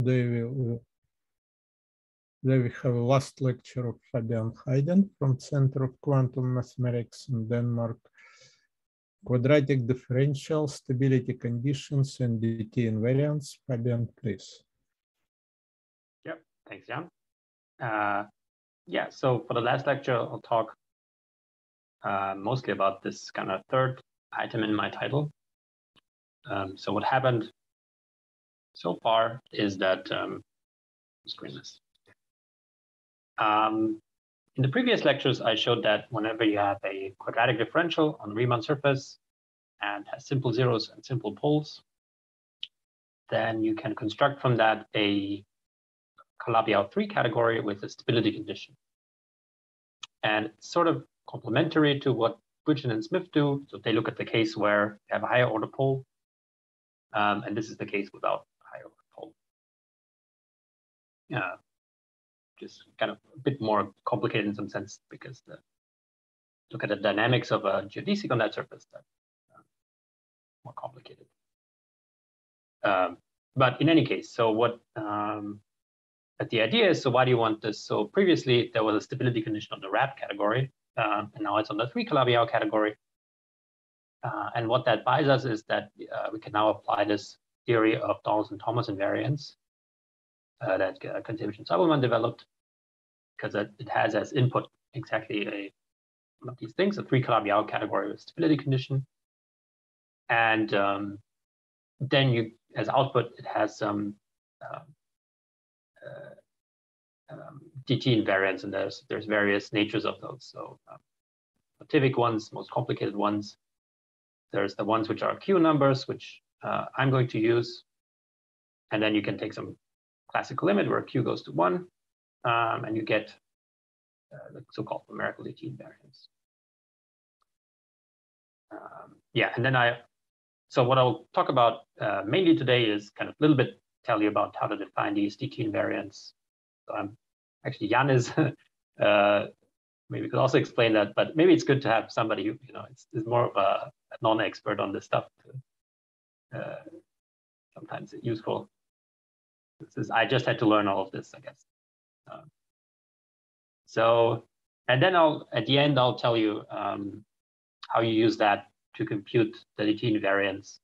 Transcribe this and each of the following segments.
Today we have a last lecture of Fabian Haiden from Center of Quantum Mathematics in Denmark. Quadratic differential, stability conditions, and DT invariants. Fabian, please. Yep, thanks, Jan. Yeah, so for the last lecture, I'll talk mostly about this kind of third item in my title. So what happened so far is that, screen this. In the previous lectures, I showed that whenever you have a quadratic differential on the Riemann surface and has simple zeros and simple poles, then you can construct from that a Calabi-Yau 3 category with a stability condition. And it's sort of complementary to what Bridgeland and Smith do. So they look at the case where you have a higher order pole, and this is the case without a higher order pole. Just kind of a bit more complicated in some sense because look at the dynamics of a geodesic on that surface, that's more complicated. But in any case, so what the idea is, so why do you want this? So previously there was a stability condition on the RAP category, and now it's on the 3 Calabi-Yau category. And what that buys us is that we can now apply this theory of Donaldson-Thomas invariants that Kontsevich-Soibelman developed, because it has as input exactly one of these things, a 3 Calabi-Yau category with stability condition. And then you, as output, it has some DT invariants, and there's various natures of those. So motivic ones, most complicated ones. There's the ones which are Q numbers, which I'm going to use. And then you can take some classical limit where Q goes to 1, and you get the so-called numerical DT invariants. Yeah, and then so what I'll talk about mainly today is kind of a little bit tell you about how to define these DT invariants. So actually Jan is, maybe could also explain that, but maybe it's good to have somebody who, is more of a non-expert on this stuff. Sometimes it's useful. I just had to learn all of this, I guess. So, and then at the end, I'll tell you how you use that to compute the DT invariants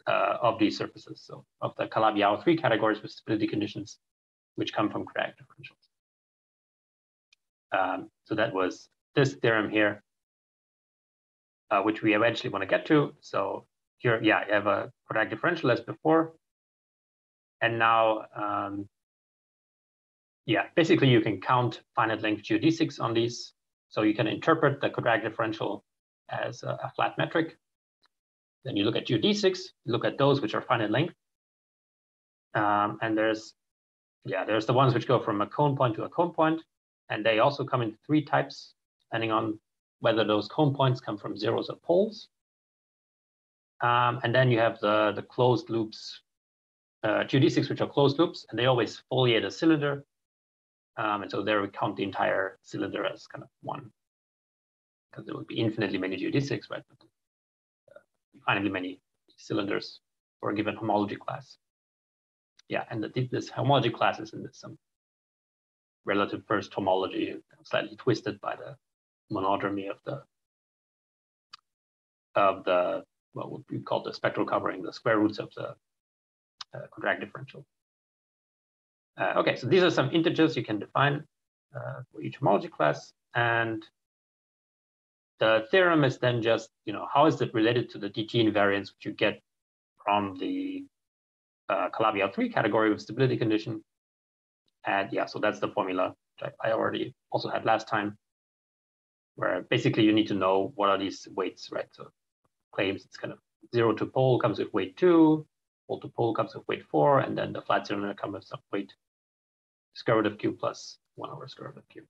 of these surfaces. So of the Calabi-Yau 3 categories with stability conditions, which come from quadratic differentials. So that was this theorem here, which we eventually want to get to. So here, yeah, you have a quadratic differential as before. And now, yeah, basically you can count finite-length geodesics on these. So you can interpret the quadratic differential as a flat metric. Then you look at geodesics, you look at those which are finite length. And there's the ones which go from a cone point to a cone point. And they also come in 3 types, depending on whether those cone points come from zeros or poles. And then you have the closed loops, geodesics, which are closed loops, and they always foliate a cylinder. And so there we count the entire cylinder as kind of one, because there would be infinitely many geodesics, right? But infinitely many cylinders for a given homology class. Yeah, and this homology class is in some relative first homology, slightly twisted by the monodromy of the what would be called the spectral covering, the square roots of the quadratic differential. Okay, so these are some integers you can define for each homology class, and the theorem is then just, how is it related to the DT invariants which you get from the Calabi-Yau 3 category with stability condition. And yeah, so that's the formula which I already also had last time, where basically you need to know what are these weights, right? So claims it's kind of 0 to pole comes with weight 2, pole to pole comes with weight 4, and then the flat cylinder comes with some weight square root of Q plus 1 over square root of Q.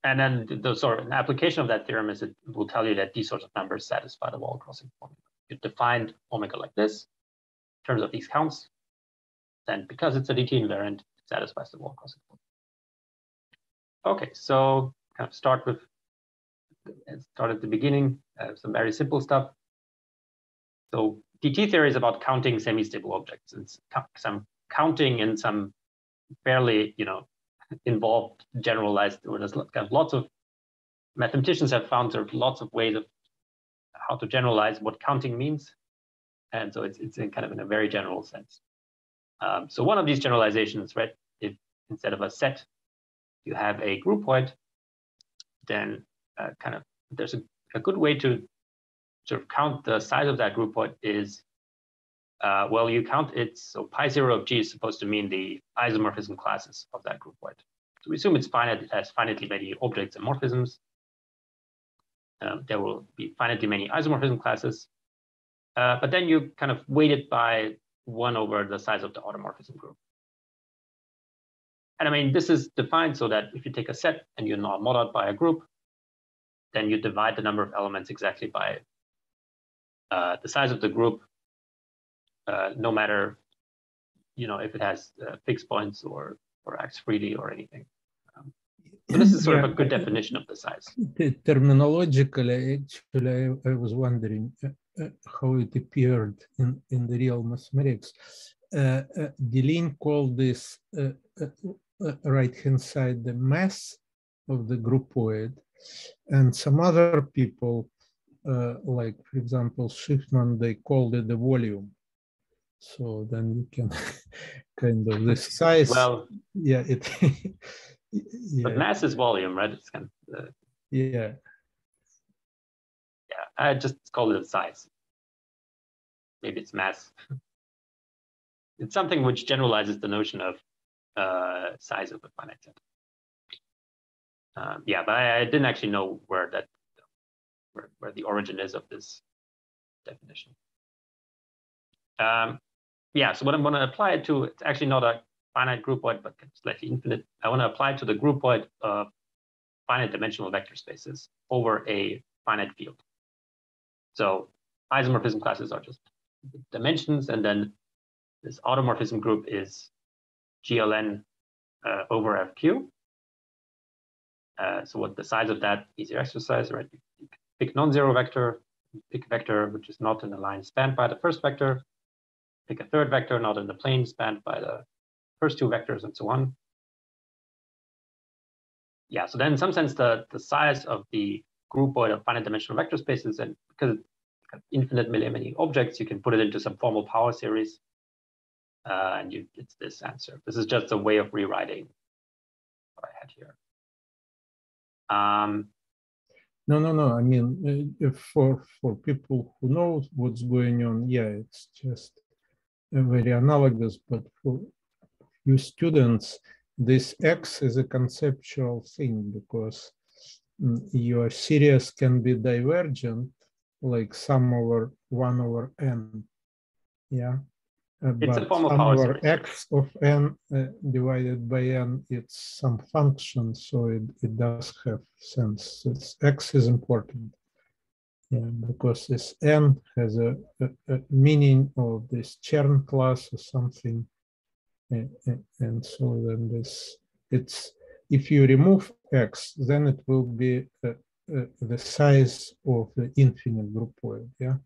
And then an application of that theorem is it will tell you that these sorts of numbers satisfy the wall crossing formula. You defined omega like this in terms of these counts. Then because it's a DT invariant, it satisfies the wall crossing formula. Okay, so kind of start at the beginning, some very simple stuff. So DT theory is about counting semi-stable objects. It's some counting in some fairly, involved generalized, or there's lots of mathematicians have found there are lots of ways of how to generalize what counting means. And so it's in kind of in a very general sense. So one of these generalizations, right, if instead of a set, you have a groupoid, then there's a good way to sort of count the size of that groupoid is, well, you count it, so pi0 of G is supposed to mean the isomorphism classes of that groupoid. So we assume it's finite, it has finitely many objects and morphisms. There will be finitely many isomorphism classes, but then you kind of weight it by 1 over the size of the automorphism group. And I mean, this is defined so that if you take a set and you mod out by a group, then you divide the number of elements exactly by the size of the group, no matter, if it has fixed points or acts freely or anything. So this is sort of a good definition of the size. Terminologically, actually, I was wondering how it appeared in the real mathematics. Deligne called this right-hand side the mass of the groupoid, and some other people, like, for example, Schiffman, they called it the volume. So then you can kind of the size. Well, yeah, it. Yeah. But mass is volume, right? It's kind of yeah. Yeah, I just call it size. Maybe it's mass. It's something which generalizes the notion of size of a finite set. Yeah, but I didn't actually know where the origin is of this definition. Yeah, so what I'm going to apply it to, it's actually not a finite groupoid, but slightly infinite. I want to apply it to the groupoid of finite dimensional vector spaces over a finite field. So isomorphism classes are just dimensions, and then this automorphism group is GLN over FQ. So what the size of that, easier exercise, right? You pick non-zero vector, pick a vector which is not in a line spanned by the first vector, pick a third vector not in the plane spanned by the first two vectors, and so on. Yeah, so then in some sense, the size of the groupoid of finite dimensional vector spaces, and because it's infinite many objects, you can put it into some formal power series, and it's this answer. This is just a way of rewriting what I had here. No. I mean, for people who know what's going on, yeah, it's just very analogous. But for you students, this X is a conceptual thing because your series can be divergent, like sum over 1 over n. Yeah. It's but a formal sum power over series. X of n divided by n, it's some function, so it does have sense. X is important, yeah, because this n has a meaning of this Chern class or something, and so then it's if you remove X, then it will be the size of the infinite groupoid, yeah.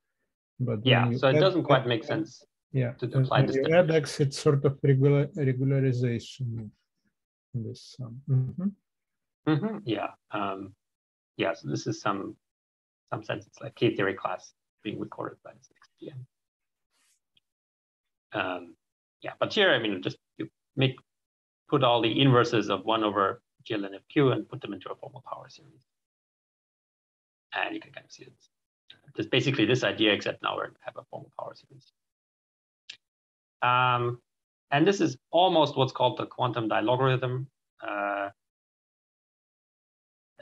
But yeah, so it doesn't quite make sense. Yeah, to apply this you add X, it's sort of regularization of this sum. Yeah, yeah. So this is some sense it's like K-theory class being recorded by this XPN. Yeah, but here, I mean, just you put all the inverses of 1 over GLN of Q and put them into a formal power series, and you can kind of see it. It's basically this idea, except now we have a formal power series. And this is almost what's called the quantum dilogarithm. I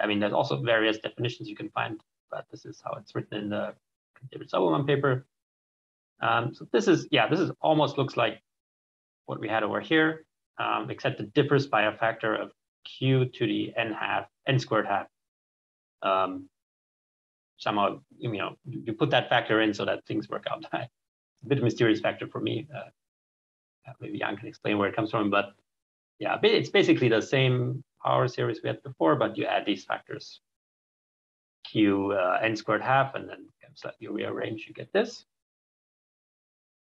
mean, there's also various definitions you can find, but this is how it's written in the Kontsevich-Soibelman paper. So this is almost looks like what we had over here, except it differs by a factor of q to the n squared half. Somehow, you put that factor in so that things work out. It's a bit of a mysterious factor for me. Maybe Jan can explain where it comes from, but yeah, it's basically the same power series we had before, but you add these factors, q n squared half, and then slightly rearrange, you get this.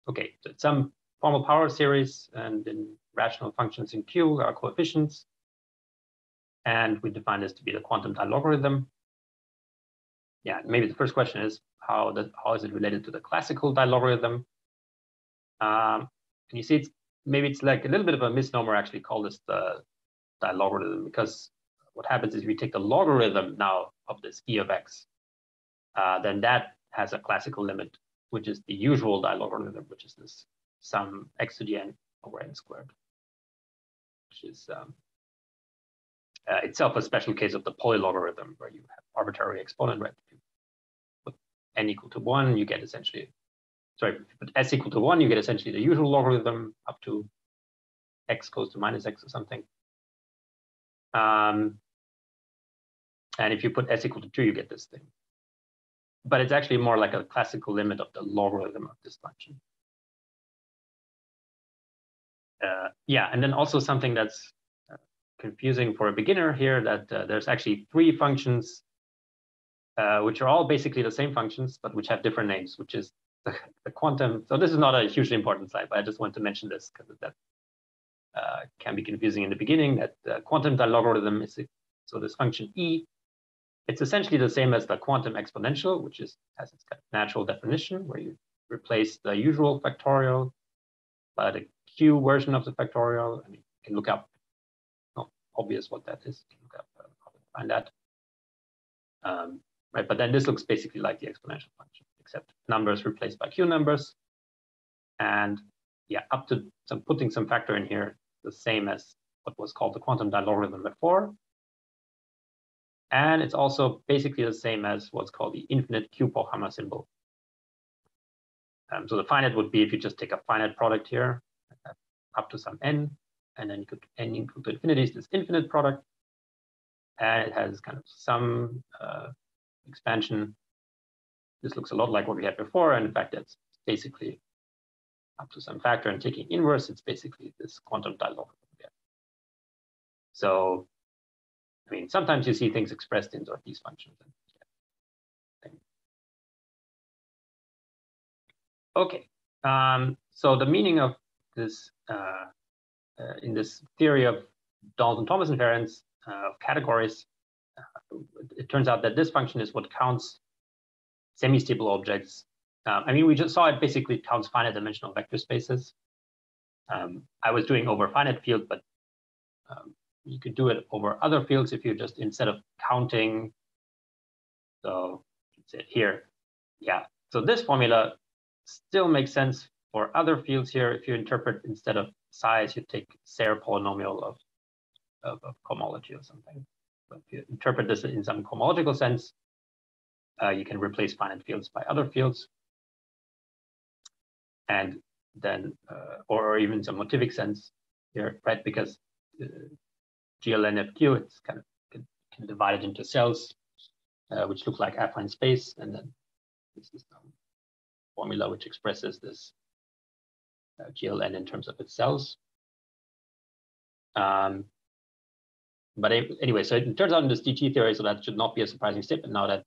okay, so it's some formal power series, and in rational functions in Q are coefficients. And we define this to be the quantum Dot Logarithm. Yeah, maybe the first question is how is it related to the classical Dot Logarithm? And you see, maybe it's like a little bit of a misnomer actually call this the Dot Logarithm, because what happens is we take the logarithm now of this E of x, then that has a classical limit, which is the usual Dot Logarithm, which is this sum x to the n over n squared, which is itself a special case of the polylogarithm, where you have arbitrary exponent, right? If you put n equal to 1, you get essentially, sorry, if you put s equal to 1, you get essentially the usual logarithm up to x goes to minus x or something. And if you put s equal to 2, you get this thing. But it's actually more like a classical limit of the logarithm of this function. Yeah, and then also something that's confusing for a beginner here, that there's actually 3 functions which are all basically the same functions, but which have different names, which is the quantum. So this is not a hugely important slide, but I just want to mention this because that can be confusing in the beginning, that the quantum Dot Logarithm is, so this function E, it's essentially the same as the quantum exponential, which has its kind of natural definition, where you replace the usual factorial by the Q version of the factorial. I mean, you can look up, not obvious what that is, you can look up how to find that. Right, but then this looks basically like the exponential function, except numbers replaced by Q numbers. And yeah, up to putting some factor in here, the same as what was called the quantum Dot Logarithm before. And it's also basically the same as what's called the infinite Q-Pochhammer symbol. So the finite would be if you just take a finite product here, up to some n, and then you could n equal to infinity is this infinite product. And it has kind of some expansion. This looks a lot like what we had before. And in fact, it's basically up to some factor and taking inverse, it's basically this quantum Dot Logarithm again. So, I mean, sometimes you see things expressed in sort of these functions. Okay, so the meaning of this in this theory of Donaldson-Thomas invariants of categories, it turns out that this function is what counts semi-stable objects. I mean, we just saw it basically counts finite dimensional vector spaces. I was doing over finite field, but you could do it over other fields if you just, instead of counting, so it's it here. Yeah, so this formula still makes sense for other fields here. If you interpret instead of size, you take Serre polynomial of cohomology or something. But if you interpret this in some cohomological sense, you can replace finite fields by other fields. And then, or even some motivic sense here, right? Because GLNFQ, it's kind of can divide it into cells, which look like affine space, and then this is the formula which expresses this GLN in terms of its cells. But anyway, so it turns out in this DT theory, so that should not be a surprising statement now that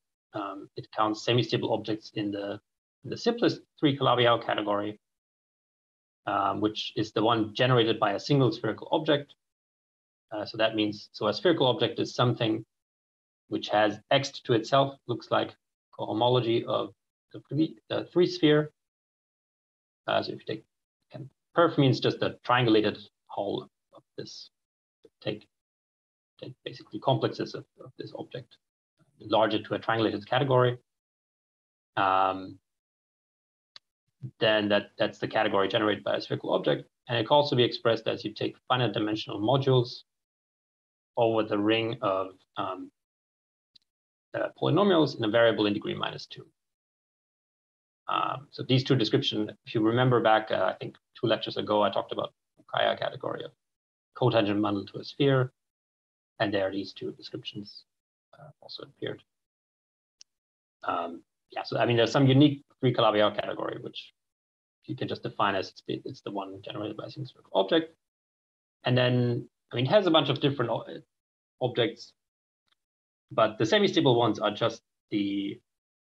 it counts semi-stable objects in the simplest 3 Calabi-Yau category, which is the one generated by a single spherical object. So that means, so a spherical object is something which has X to itself, looks like cohomology of the 3 sphere. So if you take, perf means just a triangulated whole of this, take basically complexes of this object, enlarge it to a triangulated category. Then that's the category generated by a spherical object. And it can also be expressed as you take finite dimensional modules over the ring of polynomials in a variable in degree -2. So these 2 descriptions, if you remember back, I think 2 lectures ago, I talked about Fukaya category of cotangent bundle to a sphere. And there these 2 descriptions also appeared. Yeah, so I mean, there's some unique 3 Calabi-Yau category, which you can just define as it's the one generated by a single spherical object. And then, I mean, it has a bunch of different objects, but the semi-stable ones are just the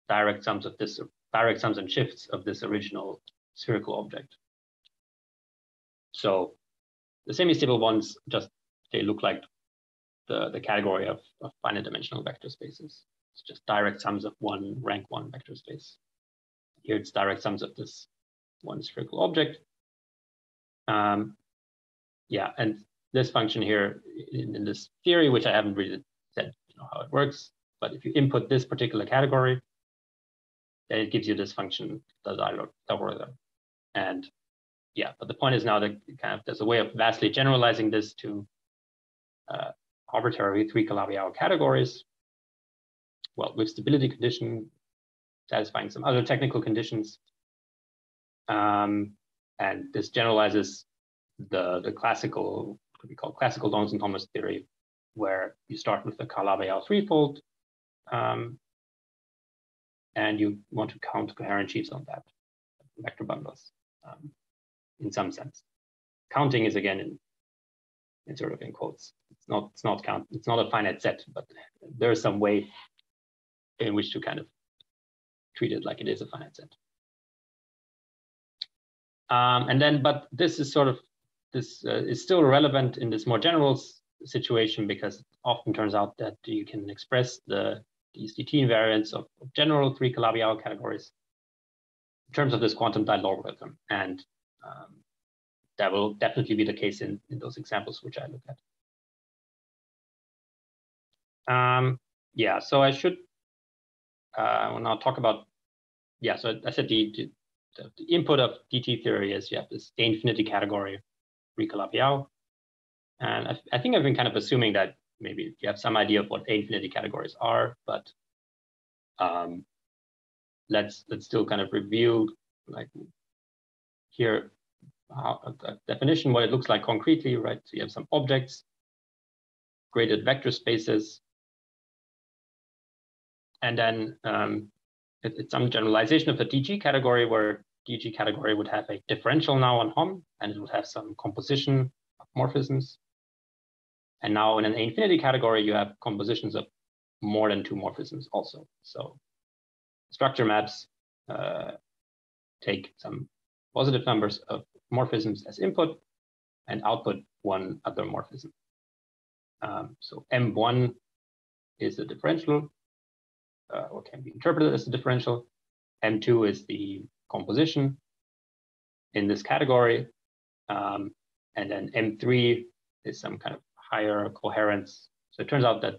direct sums of this, direct sums and shifts of this original spherical object. So the semi-stable ones they look like the category of finite dimensional vector spaces. It's just direct sums of one rank 1 vector space. Here it's direct sums of this one spherical object. Yeah, and this function here in this theory, which I haven't really said how it works, but if you input this particular category, then it gives you this function, the Dot Logarithm. And yeah, but the point is now that there's a way of vastly generalizing this to arbitrary 3 Calabi-Yau categories. Well, with stability condition, satisfying some other technical conditions. And this generalizes the classical, what we call classical Donaldson-Thomas theory, where you start with the Calabi-Yau threefold, and you want to count coherent sheaves on that, vector bundles, in some sense. Counting is again in sort of in quotes. It's not a finite set, but there is some way in which to kind of treat it like it is a finite set. And then, but this is sort of is still relevant in this more general situation, because it often turns out that you can express these DT invariants of general 3 Calabi-Yau categories in terms of this quantum Dot Logarithm, and that will definitely be the case in those examples which I look at. Yeah, so I should now talk about, yeah, so I said the input of DT theory is you have this A infinity category, 3 Calabi-Yau. And I think I've been kind of assuming that maybe you have some idea of what A infinity categories are, but let's still kind of review, like here, the definition, what it looks like concretely, right? So you have some objects, graded vector spaces, and then it's some generalization of the DG category, where DG category would have a differential now on HOM, and it would have some composition of morphisms. And now in an A infinity category, you have compositions of more than 2 morphisms also. So structure maps take some positive numbers of morphisms as input and output one other morphism. So M1 is the differential, or can be interpreted as the differential. M2 is the composition in this category. And then M3 is some kind of higher coherence. So it turns out that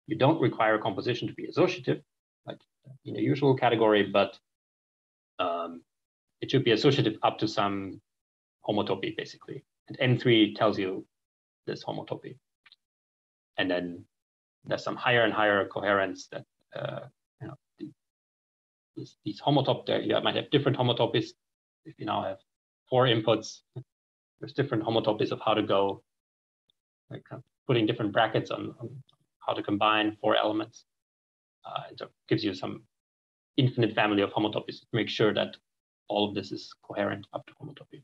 you don't require a composition to be associative, like in a usual category, but it should be associative up to some homotopy, basically. And M3 tells you this homotopy. And then there's some higher and higher coherence that, these homotopies, you might have different homotopies. If you now have 4 inputs, there's different homotopies of how to go, like putting different brackets on how to combine 4 elements. It gives you some infinite family of homotopies to make sure that all of this is coherent up to homotopy.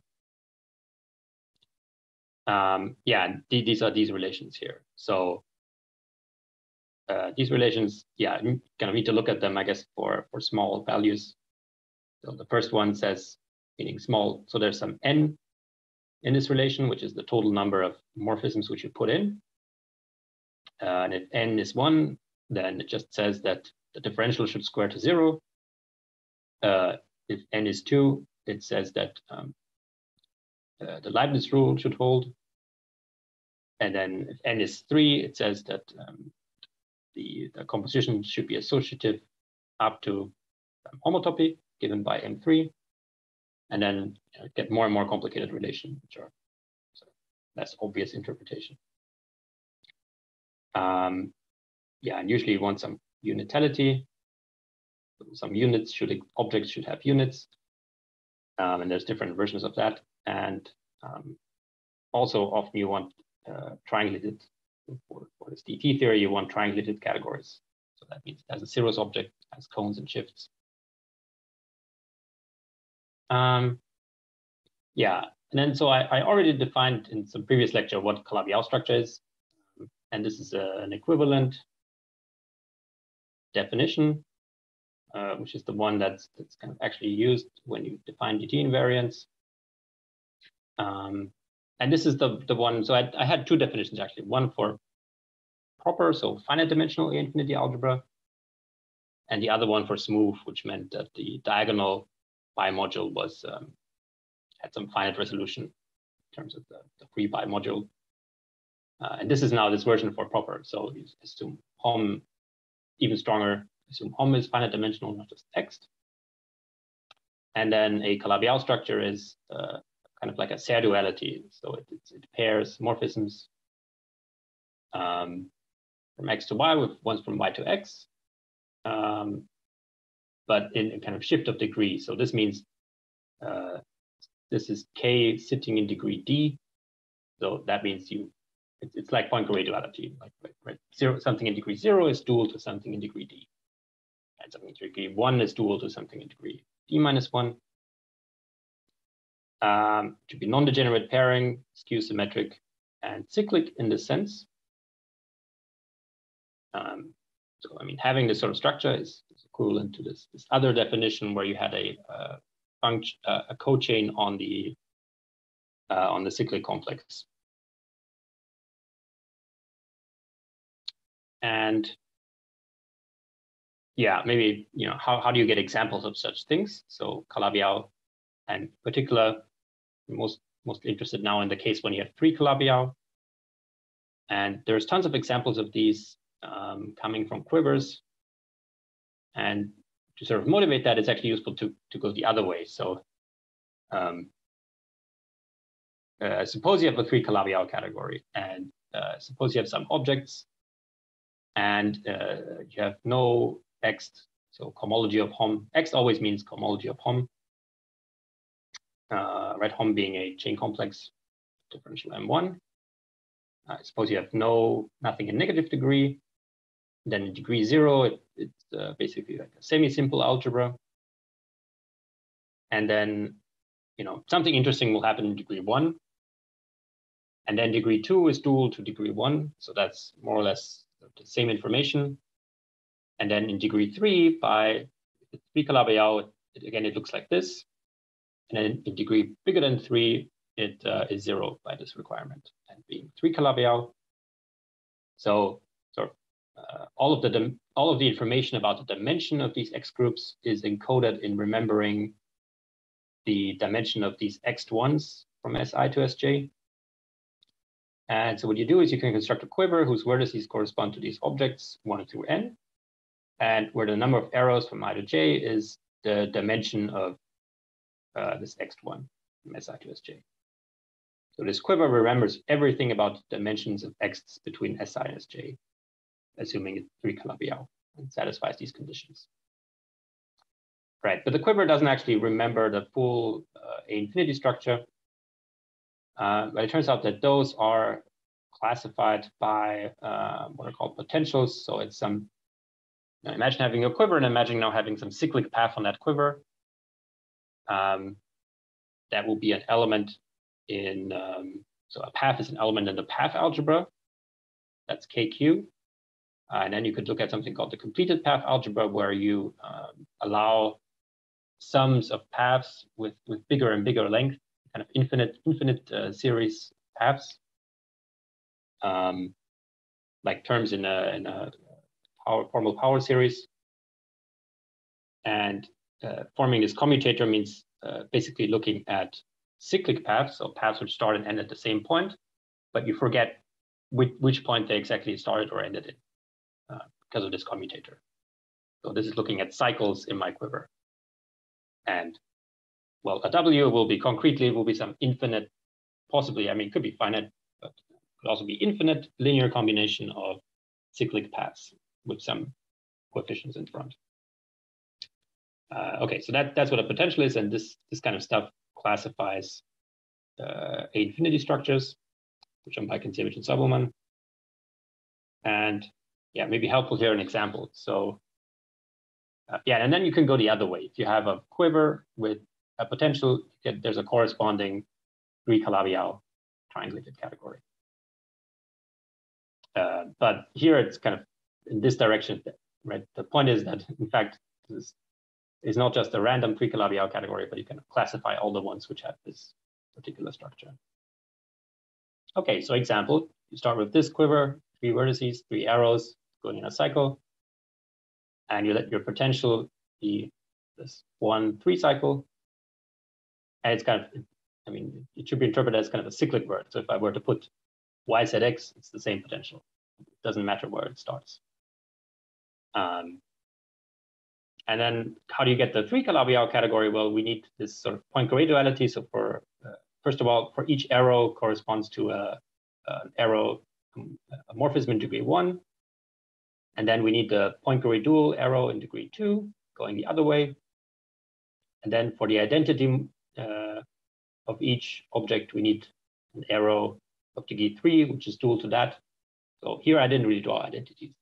Yeah, these are these relations here. So these relations, yeah, you kind of need to look at them, I guess, for small values. So the first one says, meaning small, so there's some n in this relation, which is the total number of morphisms which you put in. And if n is 1, then it just says that the differential should square to 0. If n is 2, it says that the Leibniz rule should hold. And then if n is 3, it says that the composition should be associative up to homotopy given by M3. And then get more and more complicated relations, which are less obvious interpretation. Yeah, and usually you want some unitality. Some units objects should have units. And there's different versions of that. And also often you want triangulated, for this DT theory, you want triangulated categories. So that means as a zeros object has cones and shifts. Yeah, and then so I already defined in some previous lecture what Calabi-Yau structure is. And this is an equivalent definition. which is the one that's kind of actually used when you define DT invariants. And this is the one, so I had two definitions actually, one for proper, so finite dimensional infinity algebra, and the other one for smooth, which meant that the diagonal bimodule was had some finite resolution in terms of the free bimodule. And this is now this version for proper. So you assume HOM even stronger, assume HOM is finite dimensional, not just text. And then a Calabi-Yau structure is kind of like a Serre duality. So it pairs morphisms from X to Y with ones from Y to X, but in a kind of shift of degree. So this means this is K sitting in degree D. So that means it's like Poincare duality, right? Something in degree 0 is dual to something in degree D. And something in degree 1 is dual to something in degree D minus 1. To be non-degenerate pairing, skew symmetric, and cyclic in this sense. So I mean, having this sort of structure is equivalent to this other definition where you had a cochain on the cyclic complex. And yeah, maybe, you know, how do you get examples of such things? So Calabi-Yau, and in particular, most interested now in the case when you have 3 Calabi-Yau. And there's tons of examples of these coming from quivers. And to sort of motivate that, it's actually useful to go the other way. So suppose you have a 3 Calabi-Yau category, and suppose you have some objects, and you have no X, so cohomology of HOM. X always means cohomology of HOM. Right, HOM being a chain complex differential M1. Suppose you have nothing in negative degree. Then in degree 0, it's basically like a semi-simple algebra. And then, you know, something interesting will happen in degree 1. And then degree 2 is dual to degree 1. So that's more or less the same information. And then in degree 3, by 3 Calabi-Yau, again, it looks like this. And then in degree bigger than 3, it is 0 by this requirement, and being 3 Calabi-Yau. So sort of all of the information about the dimension of these X groups is encoded in remembering the dimension of these X1s from Si to Sj. And so what you do is you can construct a quiver whose vertices correspond to these objects 1 through n, and where the number of arrows from I to j is the dimension of this X1 from Si to Sj. So this quiver remembers everything about the dimensions of X between Si and Sj, assuming it's 3 Calabi-Yau and satisfies these conditions. Right, but the quiver doesn't actually remember the full A infinity structure. But it turns out that those are classified by what are called potentials. So it's some, you know, imagine having a quiver and imagine now having some cyclic path on that quiver. That will be an element in, so a path is an element in the path algebra. That's KQ. And then you could look at something called the completed path algebra, where you allow sums of paths with bigger and bigger length, kind of infinite series paths, like terms in a formal power series. And forming this commutator means basically looking at cyclic paths, so paths which start and end at the same point, but you forget which point they exactly started or ended in because of this commutator. So this is looking at cycles in my quiver. And well, a W will be concretely, will be some infinite, possibly, I mean, it could be finite, but it could also be infinite linear combination of cyclic paths with some coefficients in front. Okay, so that's what a potential is, and this kind of stuff classifies A infinity structures, which are by Kontsevich-Soibelman. And yeah, maybe helpful here an example. So yeah, and then you can go the other way. If you have a quiver with a potential, there's a corresponding 3 Calabi-Yau triangulated category. But here it's kind of in this direction, right? The point is that, in fact, this is is not just a random pre-Calabi-Yau category, but you can classify all the ones which have this particular structure. Okay, so example, you start with this quiver, 3 vertices, 3 arrows going in a cycle, and you let your potential be this 1, 3 cycle. And it's kind of, I mean, it should be interpreted as kind of a cyclic word. So if I were to put y set x, it's the same potential. It doesn't matter where it starts. And then how do you get the 3 Calabi-Yau category? Well, we need this sort of Poincare duality. So for first of all, for each arrow corresponds to an arrow, a morphism in degree 1. And then we need the Poincare dual arrow in degree 2 going the other way. And then for the identity of each object, we need an arrow of degree 3, which is dual to that. So here I didn't really draw identities.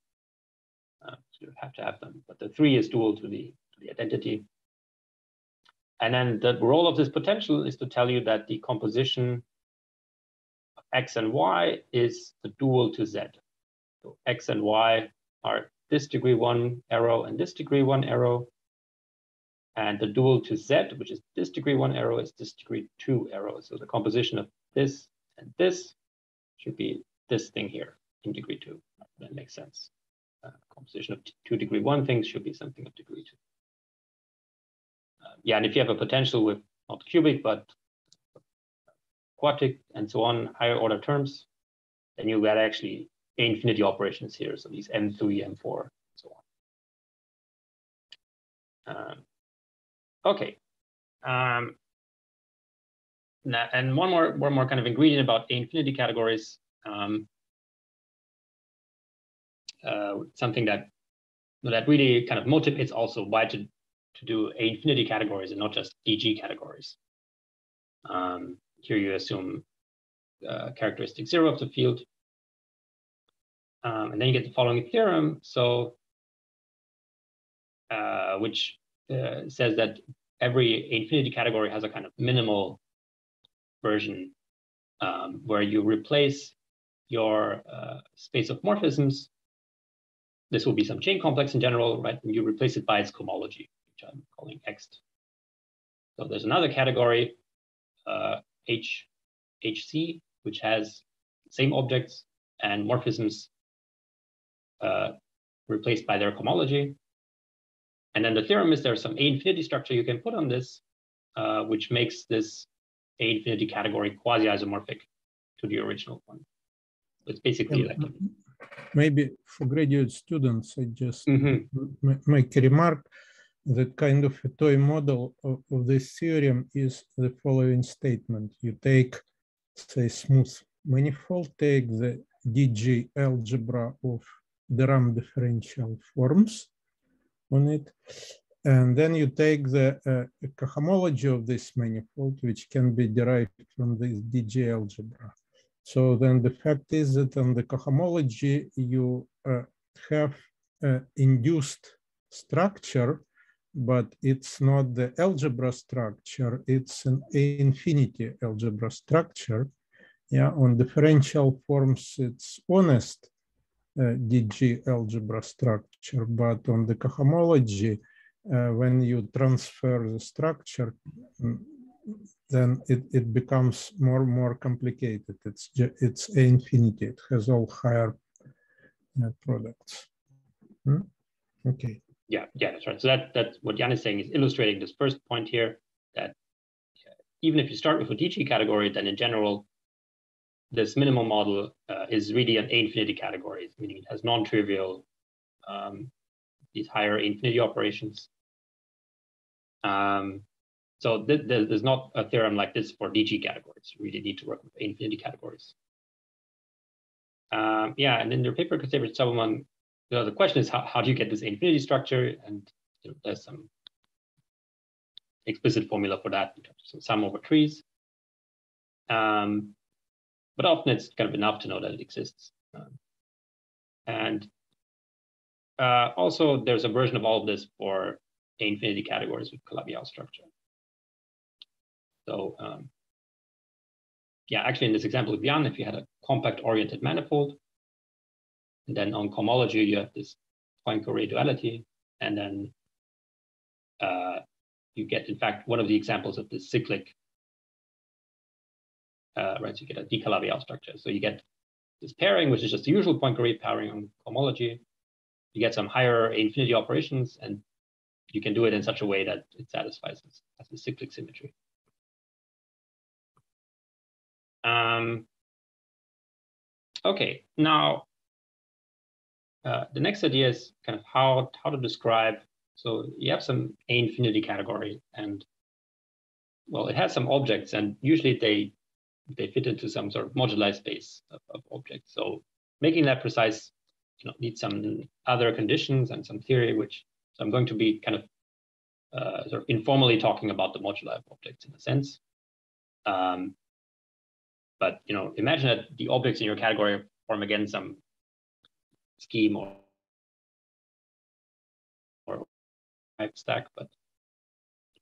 So you have to have them, but the 3 is dual to the identity. And then the role of this potential is to tell you that the composition of x and y is the dual to z. So x and y are this degree 1 arrow and this degree 1 arrow. And the dual to z, which is this degree 1 arrow, is this degree 2 arrow. So the composition of this and this should be this thing here in degree 2. That makes sense. Composition of 2 degree 1 things should be something of degree 2. Yeah, and if you have a potential with not cubic, but quadratic and so on, higher order terms, then you get actually infinity operations here. So these M3, M4, and so on. Okay. Now, and one more kind of ingredient about infinity categories. Something that really kind of motivates also why to do infinity categories and not just DG categories. Here you assume characteristic 0 of the field. And then you get the following theorem. So which says that every infinity category has a kind of minimal version where you replace your space of morphisms. This will be some chain complex in general, right? And you replace it by its cohomology, which I'm calling X. So there's another category, HC, which has same objects and morphisms replaced by their cohomology. And then the theorem is there's some A infinity structure you can put on this, which makes this A infinity category quasi-isomorphic to the original one. It's basically like maybe for graduate students, I just make a remark that kind of a toy model of this theorem is the following statement. You take, say, smooth manifold, take the Dg algebra of the RAM differential forms on it, and then you take the cohomology of this manifold, which can be derived from this Dg algebra. So then the fact is that on the cohomology, you have induced structure, but it's not the algebra structure, it's an A infinity algebra structure. Yeah, on differential forms, it's honest Dg algebra structure, but on the cohomology, when you transfer the structure, then it becomes more complicated. It's A infinity. It has all higher products. Okay. Yeah, that's right. So that's what Jan is saying is illustrating this first point here, that even if you start with a DG category, then in general, this minimal model is really an A infinity category, meaning it has non-trivial these higher infinity operations. So there's not a theorem like this for DG categories. You really need to work with A infinity categories. Yeah, and in their paper, Kontsevich-Soibelman, the question is how do you get this A infinity structure? And there's some explicit formula for that in terms of some sum over trees. But often it's kind of enough to know that it exists. And also there's a version of all of this for A infinity categories with Calabi-Yau structure. So yeah, actually in this example with Jan, if you had a compact oriented manifold, and then on cohomology, you have this Poincare duality, and then you get, in fact, one of the examples of this cyclic, right? So you get a Calabi-Yau structure. So you get this pairing, which is just the usual Poincare pairing on homology. You get some higher infinity operations, and you can do it in such a way that it satisfies as a cyclic symmetry. Okay, now the next idea is kind of how to describe. So you have some A infinity category, and well, it has some objects, and usually they fit into some sort of moduli space of objects. So making that precise, needs some other conditions and some theory, which so I'm going to be kind of sort of informally talking about the moduli of objects in a sense. But imagine that the objects in your category form again some scheme or type stack, but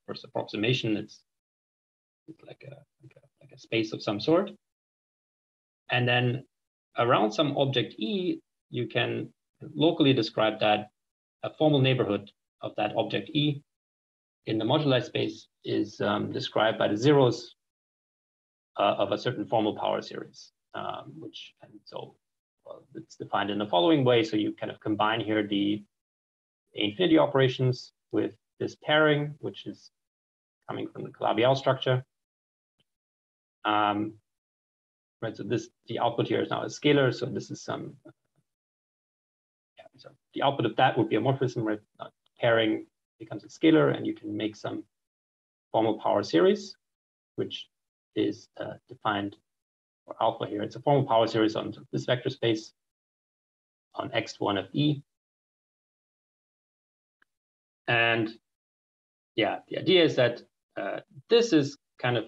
first approximation, it's like a space of some sort. And then around some object E, you can locally describe that a formal neighborhood of that object E in the moduli space is described by the zeros of a certain formal power series, it's defined in the following way. So you kind of combine here the infinity operations with this pairing, which is coming from the Calabi-Yau structure. Right, so the output here is now a scalar. So this is some, so the output of that would be a morphism, right? Pairing becomes a scalar, and you can make some formal power series, which is defined for alpha here. It's a formal power series on this vector space on x1 of E. And yeah, the idea is that this is kind of,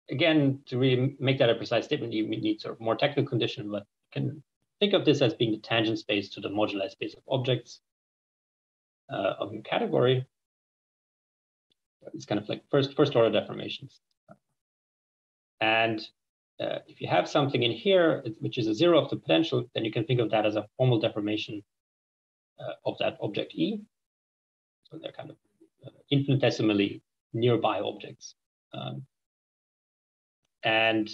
again, to really make that a precise statement, you need sort of more technical condition, but you can think of this as being the tangent space to the moduli space of objects of your category. It's kind of like first order deformations. And if you have something in here, which is a zero of the potential, then you can think of that as a formal deformation of that object E. So they're kind of infinitesimally nearby objects. And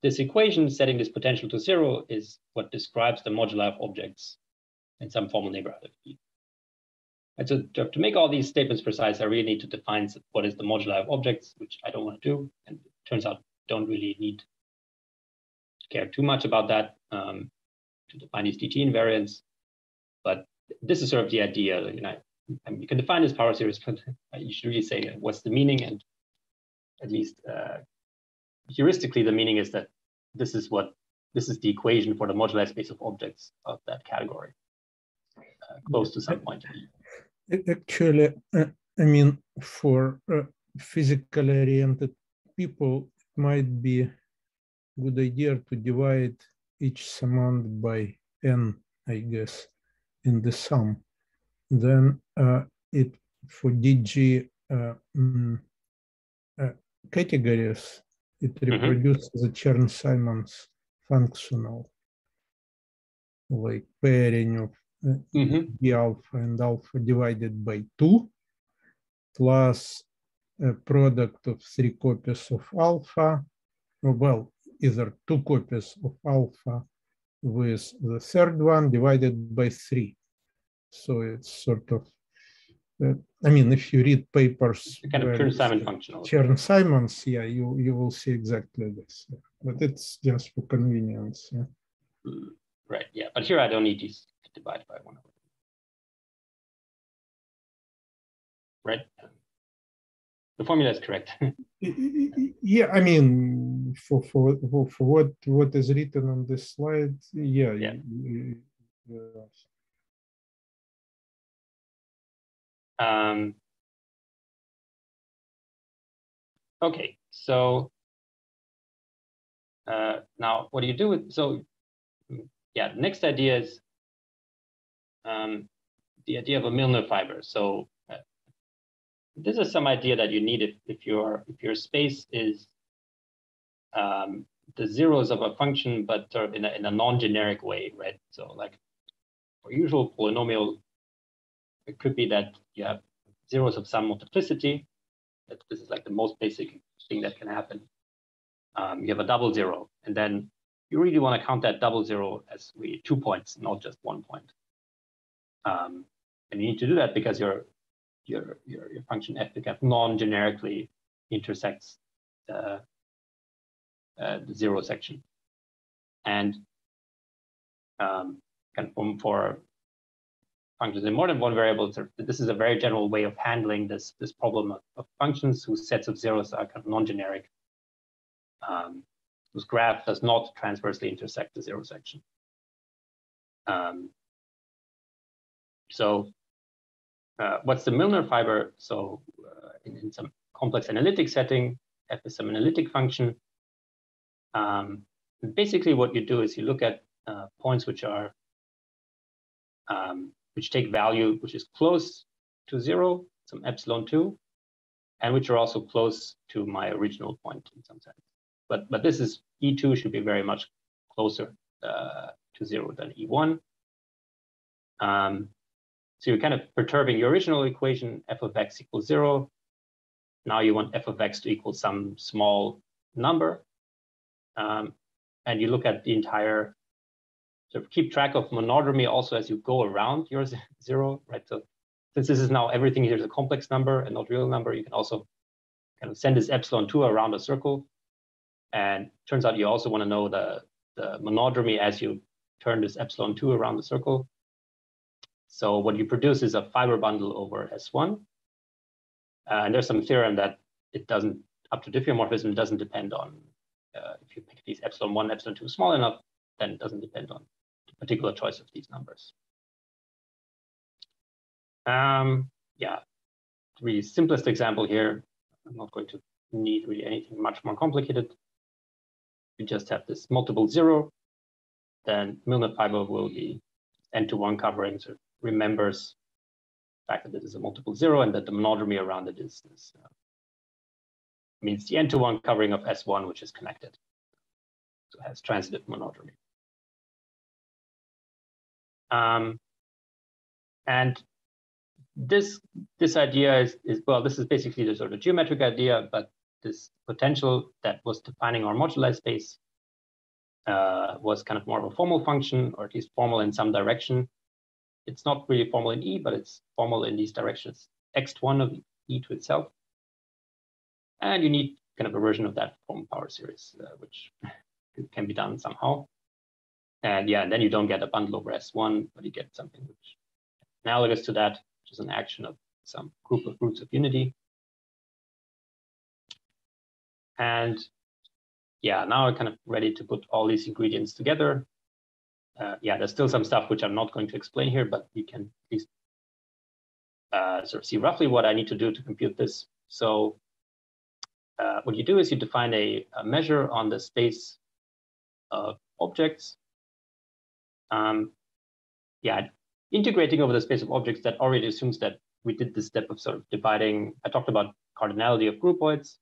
this equation setting this potential to zero is what describes the moduli of objects in some formal neighborhood of E. And so to make all these statements precise, I really need to define what is the moduli of objects, which I don't want to do. And it turns out I don't really need to care too much about that to define these DT invariants. But this is sort of the idea. I mean, you can define this power series, but you should really say what's the meaning. And at least heuristically, the meaning is that this is the equation for the moduli space of objects of that category, close to some point. Actually, I mean, for physically oriented people, it might be a good idea to divide each summand by n, I guess, in the sum. Then it for DG categories, it reproduces the Chern-Simons functional, like pairing of D alpha and alpha divided by 2, plus a product of 3 copies of alpha, well, either 2 copies of alpha with the third one divided by 3. So it's sort of, I mean, if you read papers, kind of Chern-Simons functional. Chern-Simons, yeah, you will see exactly this. Yeah. But it's just for convenience. Yeah. Right. Yeah. But here I don't need these divided by 1. Right. The formula is correct. Yeah, I mean, for what is written on this slide, yeah. Okay, so now what do you do with, so yeah, the next idea is the idea of a Milnor fiber. So this is some idea that you need if your space is the zeros of a function, but sort of in a non-generic way, right? So like for usual polynomial, it could be that you have zeros of some multiplicity. This is like the most basic thing that can happen. You have a double zero, and then you really want to count that double zero as 2 points, not just 1 point. And you need to do that because your function f kind of non-generically intersects the zero section. And kind of for functions in more than one variable, this is a very general way of handling this problem of functions whose sets of zeros are kind of non-generic, whose graph does not transversely intersect the zero section. So what's the Milnor fiber? So in some complex analytic setting, f is some analytic function. Basically, what you do is you look at points which are which take value which is close to 0, some epsilon2, and which are also close to my original point in some sense. But this is E2 should be very much closer to 0 than E1. So you're kind of perturbing your original equation, f of x equals 0. Now you want f of x to equal some small number. And you look at the entire, sort of keep track of monodromy also as you go around your 0, right? So since this is now everything here is a complex number and not real number, you can also kind of send this epsilon2 around a circle. And turns out you also want to know the monodromy as you turn this epsilon2 around the circle. So what you produce is a fiber bundle over S1. And there's some theorem that it doesn't, up to diffeomorphism, it doesn't depend on, if you pick these epsilon1, epsilon2 small enough, then it doesn't depend on the particular choice of these numbers. Yeah, the simplest example here, I'm not going to need really anything much more complicated. You just have this multiple 0, then Milnor fiber will be n-to-1 covering, so it remembers the fact that this is a multiple 0 and that the monodromy around it is means the n-to-1 covering of S1, which is connected. So it has transitive monodromy. And this idea is well, this is basically the sort of geometric idea, but this potential that was defining our moduli space was kind of more of a formal function, or at least formal in some direction. It's not really formal in E, but it's formal in these directions, x1 of E to itself. And you need kind of a version of that form power series, which can be done somehow. And yeah, and then you don't get a bundle over S1, but you get something which is analogous to that, which is an action of some group of roots of unity. And yeah, now I'm kind of ready to put all these ingredients together. Yeah, there's still some stuff which I'm not going to explain here, but we can at least sort of see roughly what I need to do to compute this. So what you do is you define a measure on the space of objects. Yeah, integrating over the space of objects, that already assumes that we did this step of sort of dividing. I talked about cardinality of groupoids,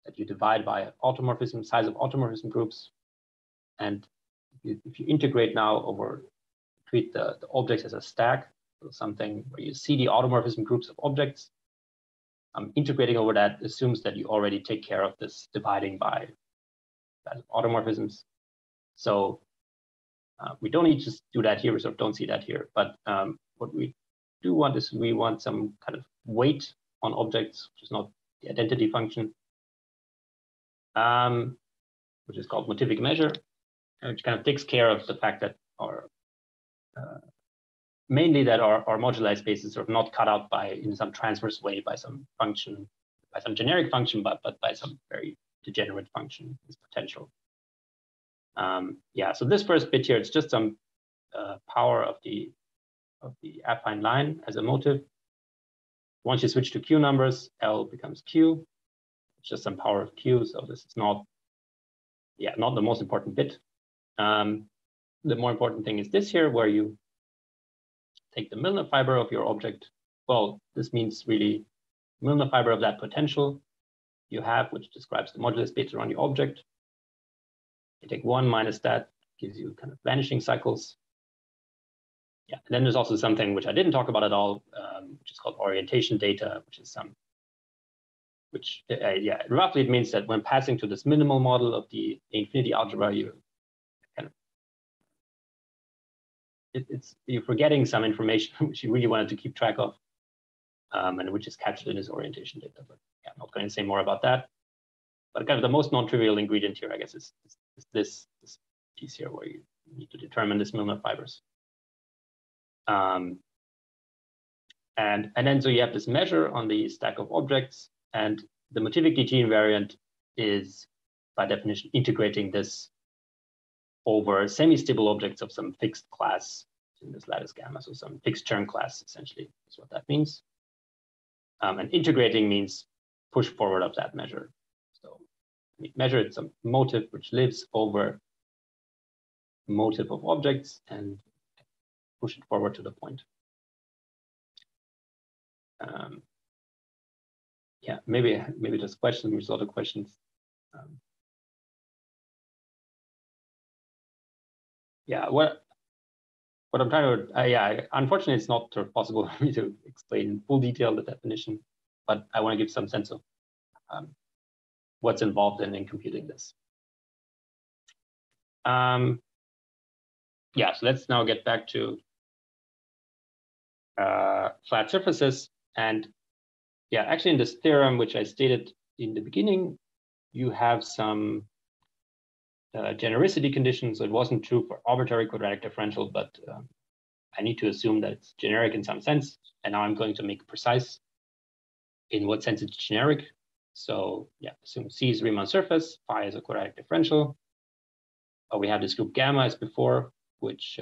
that you divide by automorphism, size of automorphism groups. And if you integrate now over, treat the objects as a stack, so something where you see the automorphism groups of objects, integrating over that assumes that you already take care of this dividing by automorphisms. So we don't need to do that here, we sort of don't see that here. But what we do want is we want some kind of weight on objects, which is not the identity function, which is called motivic measure, which kind of takes care of the fact that our mainly that our moduli space is sort of not cut out by in some transverse way by some function, by some generic function, but by some very degenerate function, this potential. Yeah, so this first bit here, it's just some power of the affine line as a motive. Once you switch to Q numbers, L becomes Q. It's just some power of Q, so this is not, yeah, not the most important bit. The more important thing is this here, where you take the Milnor fiber of your object. Well, this means really Milnor fiber of that potential you have, which describes the modular space around your object. You take 1 minus that, gives you kind of vanishing cycles. Yeah, and then there's also something which I didn't talk about at all, which is called orientation data, which is yeah, roughly it means that when passing to this minimal model of the infinity algebra, you kind of you're forgetting some information which you really wanted to keep track of, and which is captured in this orientation data. But yeah, I'm not going to say more about that. But kind of the most non-trivial ingredient here, I guess, is this piece here where you need to determine this Milnor fibers. And then so you have this measure on the stack of objects, and the motivic Dg invariant is by definition integrating this over semi-stable objects of some fixed class in this lattice gamma, so some fixed term class essentially is what that means. And integrating means push forward of that measure. So we measure it's a motif which lives over motif of objects and push it forward to the point. Yeah, maybe there's questions, there's a lot of questions. Yeah, what I'm trying to, yeah, unfortunately, it's not possible for me to explain in full detail the definition, but I want to give some sense of what's involved in computing this. Yeah, so let's now get back to flat surfaces. And yeah, actually in this theorem, which I stated in the beginning, you have some genericity conditions. So it wasn't true for arbitrary quadratic differential, but I need to assume that it's generic in some sense. And now I'm going to make precise in what sense it's generic. So yeah, assume C is Riemann surface, phi is a quadratic differential. We have this group gamma as before, which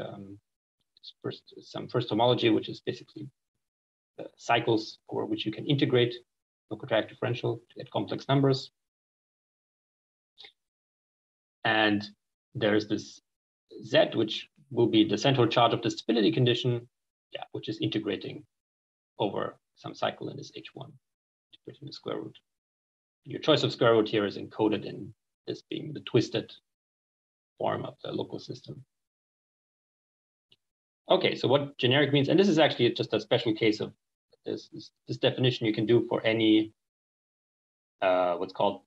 is some first homology, which is basically cycles over which you can integrate the quadratic differential to get complex numbers. And there's this Z, which will be the central charge of the stability condition, yeah, which is integrating over some cycle in this H1, integrating the square root. Your choice of square root here is encoded in this being the twisted form of the local system. Okay, so what generic means, and this is actually just a special case of this definition you can do for any what's called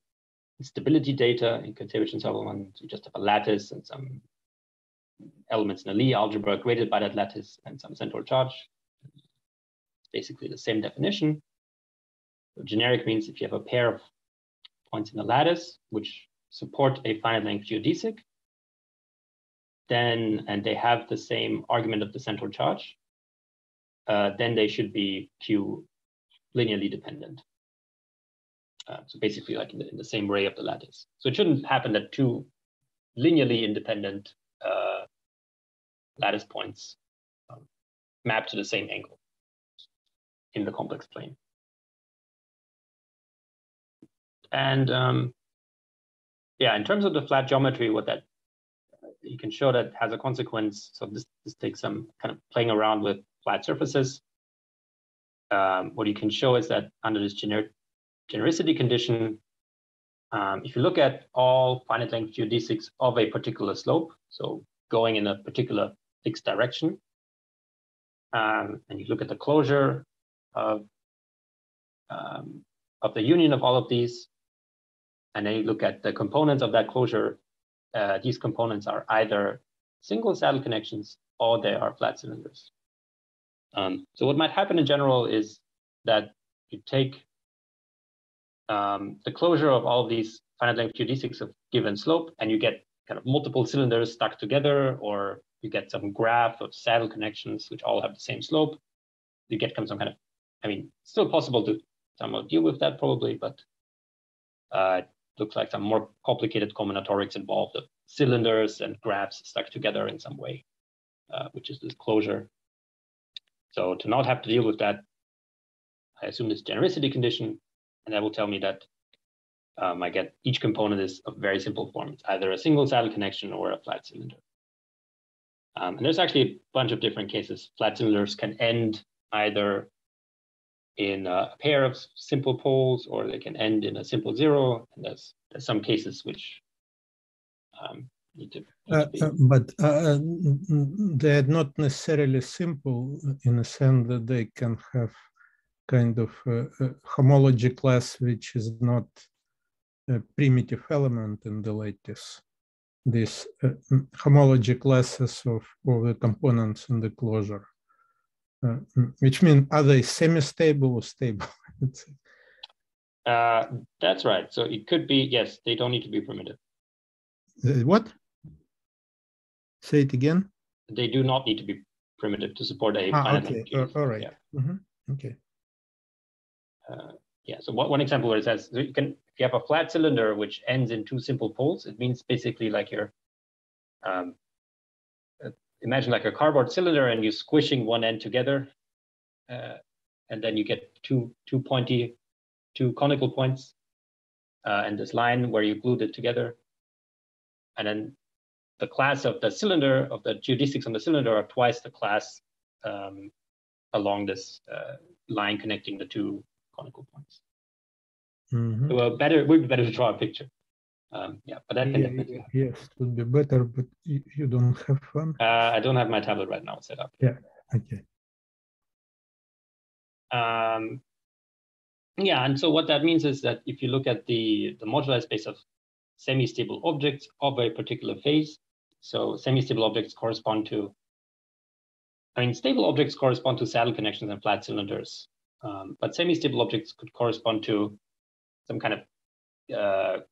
stability data in Kontsevich-Soibelman. So you just have a lattice and some elements in a Lie algebra graded by that lattice and some central charge. It's basically the same definition. So generic means if you have a pair of points in the lattice which support a finite length geodesic, then, and they have the same argument of the central charge, then they should be Q linearly dependent. So basically like in the same ray of the lattice. So it shouldn't happen that two linearly independent lattice points map to the same angle in the complex plane. And yeah, in terms of the flat geometry, what that you can show that has a consequence. So this takes some kind of playing around with flat surfaces. What you can show is that under this genericity condition, if you look at all finite length geodesics of a particular slope, so going in a particular fixed direction, and you look at the closure of the union of all of these, and then you look at the components of that closure, these components are either single saddle connections or they are flat cylinders. So what might happen in general is that you take the closure of all of these finite length geodesics of given slope, and you get kind of multiple cylinders stuck together, or you get some graph of saddle connections which all have the same slope. You get some kind of, I mean, still possible to somewhat deal with that probably, but it looks like some more complicated combinatorics involved of cylinders and graphs stuck together in some way, which is this closure. So to not have to deal with that, I assume this genericity condition, and that will tell me that I get each component is of very simple form. It's either a single saddle connection or a flat cylinder. And there's actually a bunch of different cases. Flat cylinders can end either in a pair of simple poles, or they can end in a simple zero. And there's some cases which need to be. But they're not necessarily simple in the sense that they can have kind of a homology class which is not a primitive element in the lattice. These homology classes of the components in the closure, which mean are they semi-stable or stable? That's right. So it could be, yes, they don't need to be primitive. What? Say it again. They do not need to be primitive to support a finite okay. length. All right. Yeah. Okay. Yeah. So one example where it says, so if you have a flat cylinder which ends in two simple poles, it means basically like you're imagine like a cardboard cylinder and you're squishing one end together, and then you get two conical points, and this line where you glued it together, and then the class of the cylinder, of the geodesics on the cylinder, are twice the class along this line connecting the two conical points. Well, it would be better to draw a picture. Yeah, but that can definitely happen. Yes, it would be better, but you don't have one. I don't have my tablet right now set up. Yeah. Okay. Yeah, and so what that means is that if you look at the moduli space of semi-stable objects of a particular phase, so semi-stable objects correspond to, stable objects correspond to saddle connections and flat cylinders, but semi-stable objects could correspond to some kind of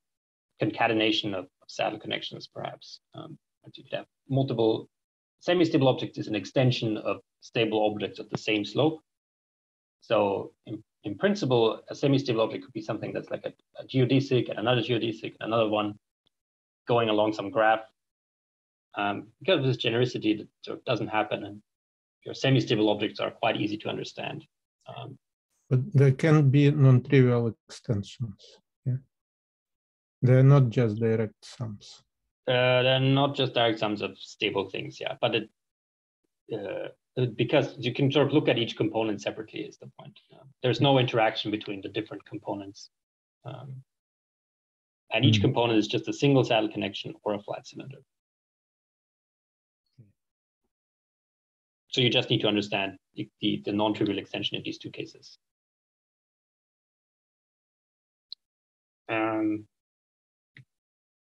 concatenation of saddle connections, perhaps. You could have multiple semi-stable objects is an extension of stable objects of the same slope. So in principle, a semi-stable object could be something that's like a geodesic and another geodesic and another one going along some graph. Because of this genericity, that sort of doesn't happen, and your semi-stable objects are quite easy to understand. But there can be non-trivial extensions. Yeah, they're not just direct sums. They're not just direct sums of stable things, yeah. But because you can sort of look at each component separately is the point. There's no interaction between the different components. And each component is just a single saddle connection or a flat cylinder. So you just need to understand the non-trivial extension in these two cases.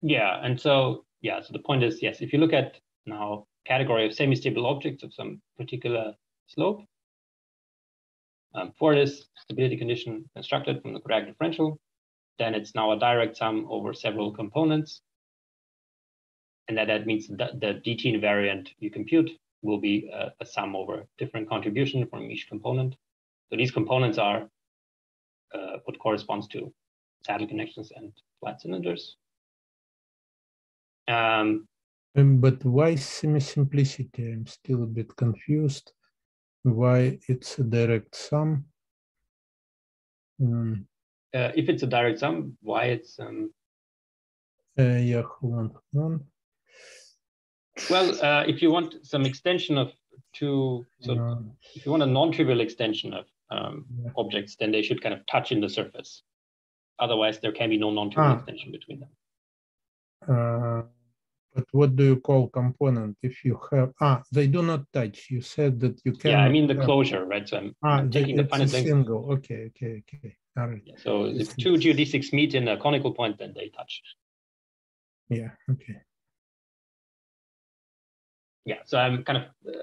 Yeah, and so the point is, yes, if you look at now category of semi-stable objects of some particular slope, for this stability condition constructed from the quadratic differential, then it's now a direct sum over several components. And that means that the DT invariant you compute will be a sum over different contribution from each component. So these components are what corresponds to saddle connections and flat cylinders. But why semi-simplicity? I'm still a bit confused. Why it's a direct sum? If it's a direct sum, why it's yeah, hold on. Well, if you want some extension of two, so if you want a non-trivial extension of objects, then they should kind of touch in the surface. Otherwise, there can be no non-trivial extension between them. But what do you call component? If you have, they do not touch. You said that you can. Yeah, I mean the closure, right? So I'm taking the finite length. Single. Okay. All right. Yeah, so if two geodesics meet in a conical point, then they touch. Yeah. Okay. Yeah, so I'm kind of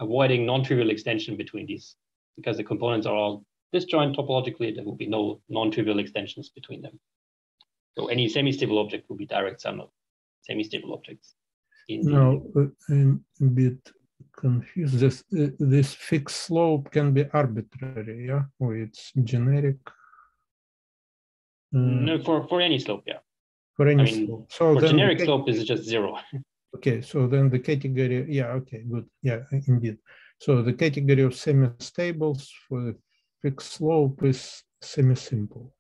avoiding non-trivial extension between these because the components are all disjoint topologically. There will be no non-trivial extensions between them. So any semi-stable object will be direct sum of semi-stable objects. No, I'm a bit confused. This fixed slope can be arbitrary, yeah, or it's generic. No, for any slope, yeah. For any slope. So for generic slope is just 0. Okay, so then the category, yeah, okay, good, yeah, indeed. So the category of semi-stables for the fixed slope is semi-simple,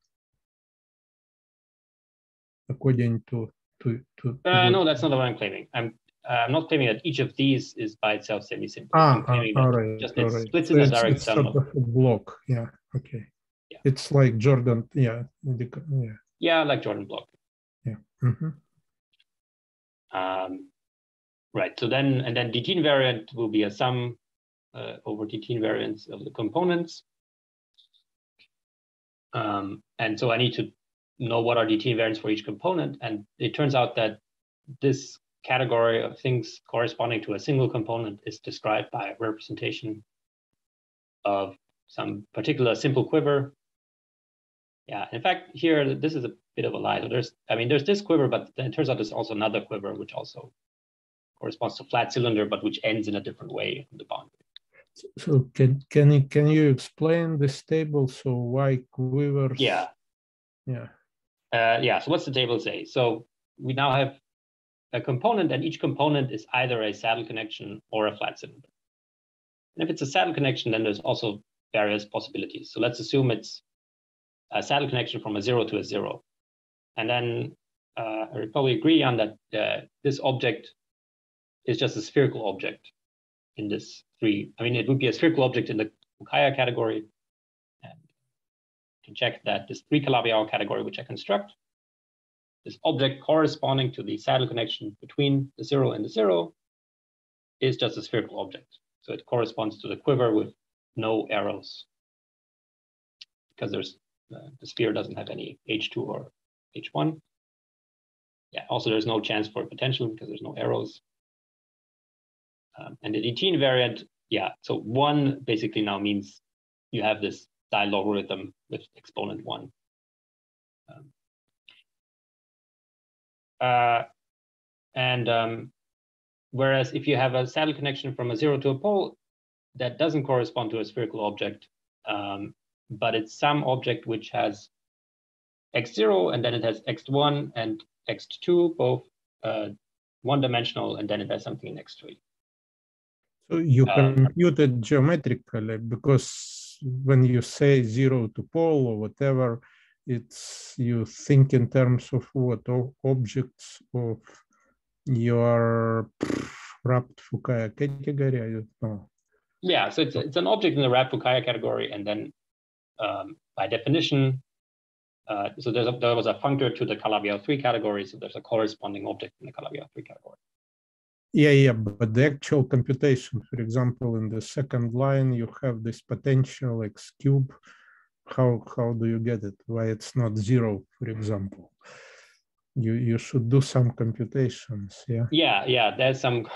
according to no, that's not what I'm claiming. I'm not claiming that each of these is by itself semi-simple. I'm claiming that right, just it splits in a direct sum sort of a block. Yeah, okay. Yeah. It's like Jordan. Yeah. Yeah, like Jordan block. Yeah. Right. So then, and then dt invariant will be a sum over dt invariance of the components. And so I need to know what are dt invariants for each component. And it turns out that this category of things corresponding to a single component is described by a representation of some particular simple quiver. Yeah, in fact, here, this is a bit of a lie. So there's this quiver, but then it turns out there's also another quiver, which also corresponds to flat cylinder, but which ends in a different way on the boundary. So can you explain this table? So why quivers? Yeah. Yeah. So what's the table say? So we now have a component, and each component is either a saddle connection or a flat cylinder. And if it's a saddle connection, then there's also various possibilities. So let's assume it's a saddle connection from a 0 to a 0. And then I would probably agree on that this object is just a spherical object in this three. I mean, it would be a spherical object in the Fukaya category. And to check that this 3 Calabi-Yau category, which I construct, this object corresponding to the saddle connection between the 0 and the 0 is just a spherical object. So it corresponds to the quiver with no arrows, because there's the sphere doesn't have any H2 or H1. Yeah, also there's no chance for potential because there's no arrows. And the dt invariant, yeah, so 1 basically now means you have this Dot logarithm with exponent 1. Whereas if you have a saddle connection from a 0 to a pole, that doesn't correspond to a spherical object, but it's some object which has x0, and then it has x1 and x2, both one-dimensional, and then it has something in x3. So you compute it geometrically, because when you say 0 to pole or whatever, it's you think in terms of what objects of your wrapped Fukaya category. I don't know. Yeah, so it's an object in the wrapped Fukaya category, and then by definition, so there was a functor to the Calabi-Yau 3 category, so there's a corresponding object in the Calabi-Yau 3 category. Yeah, but the actual computation, for example, in the second line, you have this potential x cube. How do you get it? Why it's not 0, for example? You should do some computations, yeah. Yeah. There's some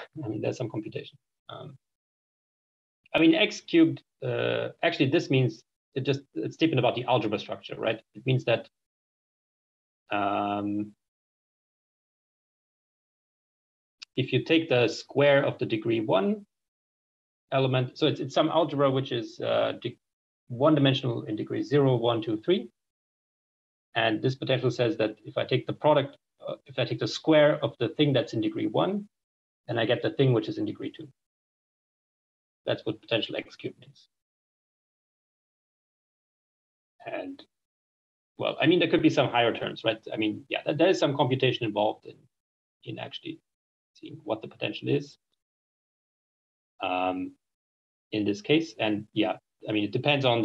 computation. I mean, x cubed. Actually, this means it's statement about the algebra structure, right? It means that if you take the square of the degree 1 element, so it's some algebra which is one-dimensional in degree 0, 1, 2, 3. And this potential says that if I take the product, if I take the square of the thing that's in degree 1, then I get the thing which is in degree 2. That's what potential x cubed means. And well, I mean, there could be some higher terms, right? I mean, yeah, there is some computation involved in actually seeing what the potential is in this case. And yeah, I mean, it depends on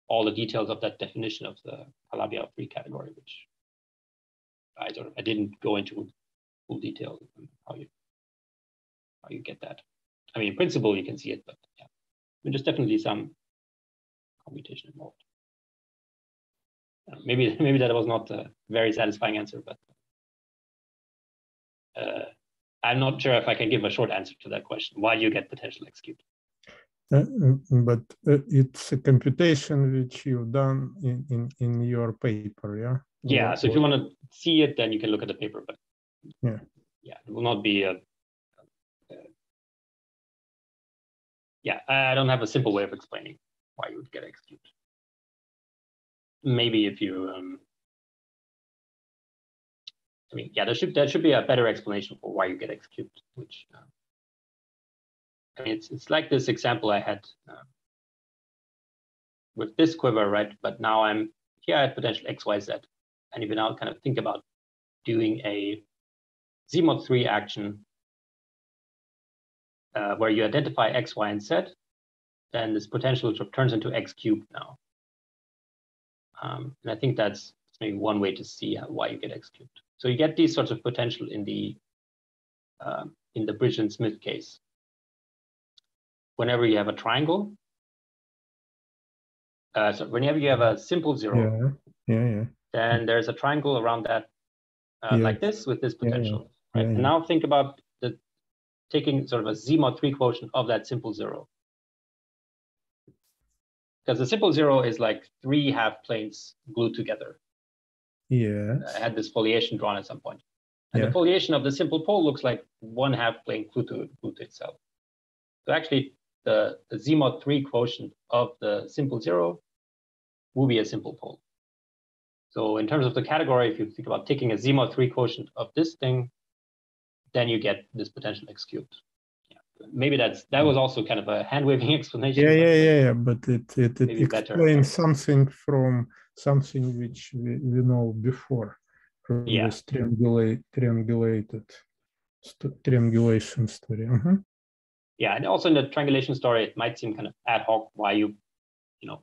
all the details of that definition of the Calabi-Yau 3 category, which I didn't go into full detail on how you get that. I mean, in principle, you can see it, but yeah, I mean, there's definitely some computation involved. Maybe that was not a very satisfying answer, but I'm not sure if I can give a short answer to that question. Why do you get potential x cubed? But it's a computation which you've done in your paper, yeah? Yeah, so if you want to see it, then you can look at the paper, but yeah, it will not be yeah, I don't have a simple way of explaining why you would get x cubed. Maybe if you, I mean, yeah, there should be a better explanation for why you get x cubed, which, I mean, it's like this example I had with this quiver, right? But now here I have potential x, y, z. And if you now kind of think about doing a Z-mod 3 action where you identify x, y, and z, then this potential turns into x cubed now. And I think that's maybe one way to see why you get x cubed. So you get these sorts of potential in the in the Bridgeland-Smith case. Whenever you have a triangle, so whenever you have a simple zero, then there's a triangle around that like this with this potential. Right? And now think about taking sort of a Z mod 3 quotient of that simple zero. Because the simple zero is like 3 half planes glued together. I had this foliation drawn at some point. And the foliation of the simple pole looks like 1 half plane glued to itself. So actually, the Z mod 3 quotient of the simple zero will be a simple pole. So in terms of the category, if you think about taking a Z mod 3 quotient of this thing, then you get this potential x cubed. Maybe that was also kind of a hand-waving explanation. But it explains something from something which we know before from this triangulation story. Yeah, and also in the triangulation story, it might seem kind of ad hoc why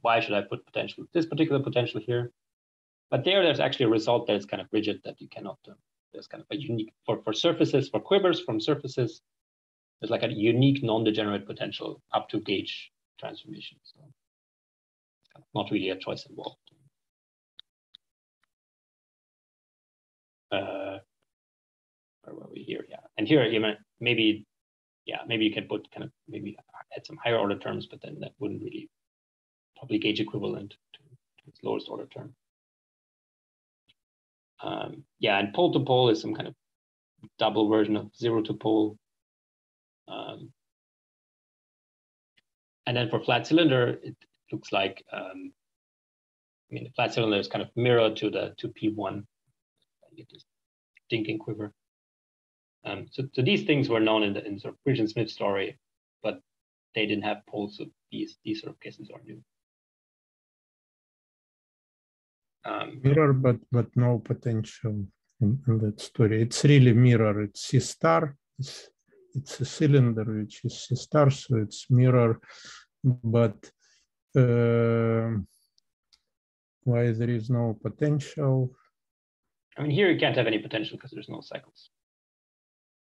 why should I put this particular potential here? But there's actually a result that is kind of rigid that you cannot do. There's kind of a unique for surfaces, for quivers from surfaces. There's like a unique non-degenerate potential up to gauge transformation. So it's kind of not really a choice involved. Where were we here? Yeah, and here maybe you can put kind of maybe add some higher order terms, but then that wouldn't really probably gauge equivalent to its lowest order term. And pole to pole is some kind of double version of zero to pole. And then for flat cylinder, it looks like the flat cylinder is kind of mirror to P1. You get this dinking quiver. So these things were known in sort of Bridgeland-Smith story, but they didn't have poles. So these sort of cases are new. Mirror, but no potential in that story. It's really mirror. It's C star. It's a cylinder which is C star, so it's mirror. But why there is no potential? I mean, here you can't have any potential because there's no cycles.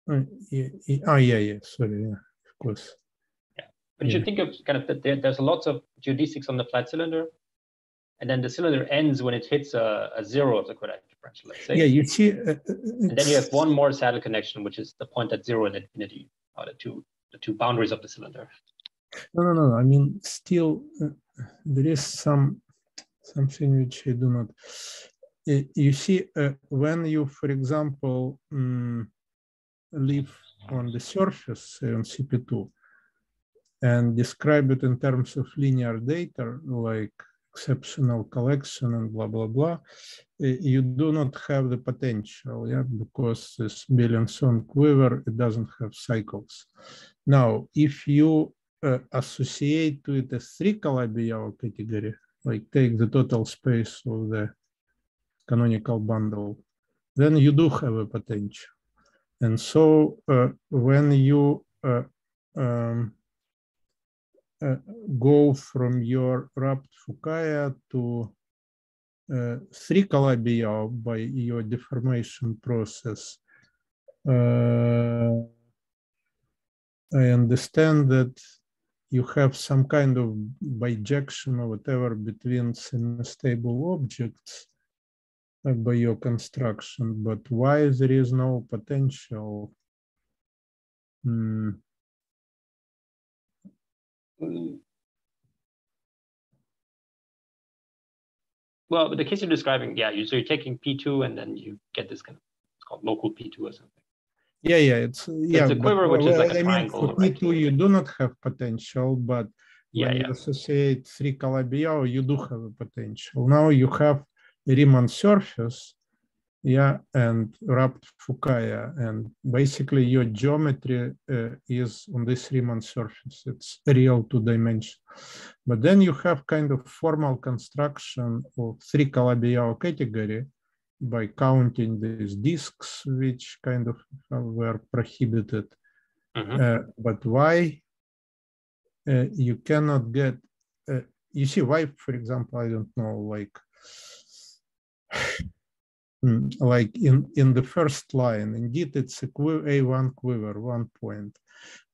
Sorry, of course. Yeah, but you should think of kind of that there's lots of geodesics on the flat cylinder, and then the cylinder ends when it hits a zero of the quadratic differential, let's say. Yeah, you see. And then you have one more saddle connection, which is the point at zero and infinity, or the two boundaries of the cylinder. No. I mean, still, there is something which I do not. You see, when you, for example, live on the surface, say on CP2, and describe it in terms of linear data, like exceptional collection and blah, blah, blah, you do not have the potential, because this Beelenson quiver, it doesn't have cycles. Now, if you associate to it a 3 Calabi-Yau category, like take the total space of the canonical bundle, then you do have a potential. And so when you go from your wrapped Fukaya to 3 Calabi-Yau by your deformation process, I understand that you have some kind of bijection or whatever between semi-stable objects by your construction, but why there is no potential? Well, but the case you're describing, so you're taking P2 and then you get this kind of, it's called local P2 or something. It's a quiver which is like a triangle. For P2, you do not have potential, but when you associate 3 Calabi-Yau, you do have a potential. Now you have Riemann surface, and wrapped Fukaya, and basically your geometry is on this Riemann surface. It's real 2-dimensional. But then you have kind of formal construction of 3 Calabi-Yau category by counting these disks, which kind of were prohibited. But why you cannot get, you see why, for example, I don't know, like, like in the first line, indeed, it's a A1 quiver, 1 point.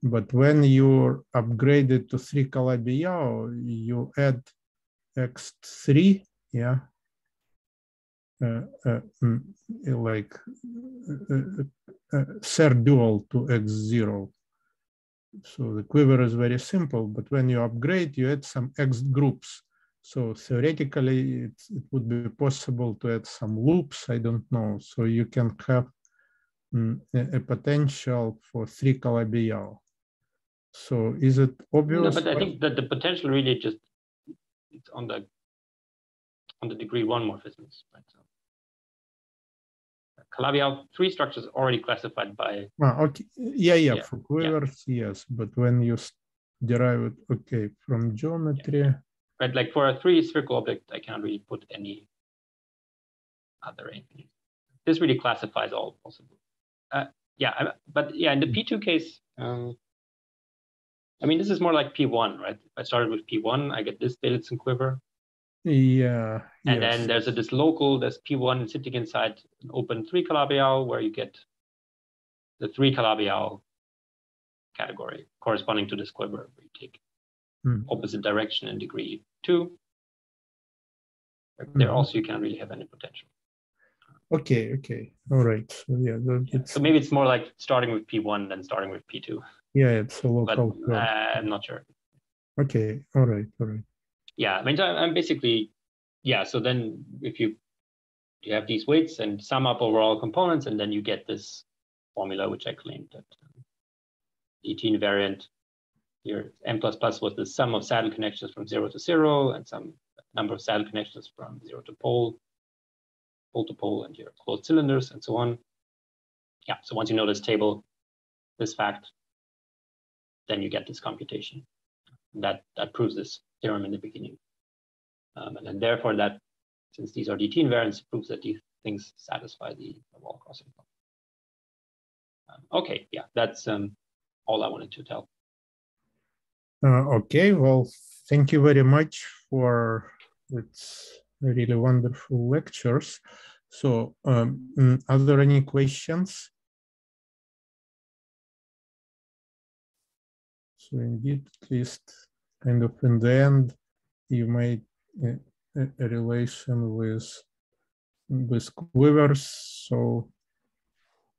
But when you upgrade it to 3 Calabi-Yau, you add x3, yeah, like third dual to x0. So the quiver is very simple, but when you upgrade, you add some x groups. So theoretically, it would be possible to add some loops, I don't know. So you can have a potential for 3 Calabi-Yau. So is it obvious? No, but I think that the potential really just it's on the degree 1 morphisms, right? So Calabi-Yau 3 structures already classified by. Okay, yeah, for quivers, yes, but when you derive it, okay, from geometry. Yeah. Right, like for a 3 spherical object, I can't really put any other infinite. This really classifies all possible. Yeah, but yeah, in the P2 case, I mean, this is more like P1, right? If I started with P1, I get this Davidson quiver. Yeah. And then there's this local, there's P1 sitting inside an open 3 Calabi-Yau, where you get the 3 Calabi-Yau category corresponding to this quiver, where you take opposite direction in degree 2. There also you can't really have any potential. Okay, all right. So yeah, so maybe it's more like starting with P1 than starting with P2. Yeah, it's a local. But I'm not sure. Okay, all right. Yeah, I mean, I'm basically, yeah. So then if you have these weights and sum up over all components, and then you get this formula, which I claimed that DT invariant here, M++ was the sum of saddle connections from 0 to 0, and some number of saddle connections from 0 to pole to pole, and your closed cylinders, and so on. Yeah, so once you know this table, this fact, then you get this computation. That proves this theorem in the beginning. And then therefore that, since these are DT invariants, it proves that these things satisfy the wall crossing. Okay, yeah, that's all I wanted to tell. Okay, well, thank you very much for its really wonderful lectures. So are there any questions? So indeed, at least kind of in the end, you made a relation with quivers. So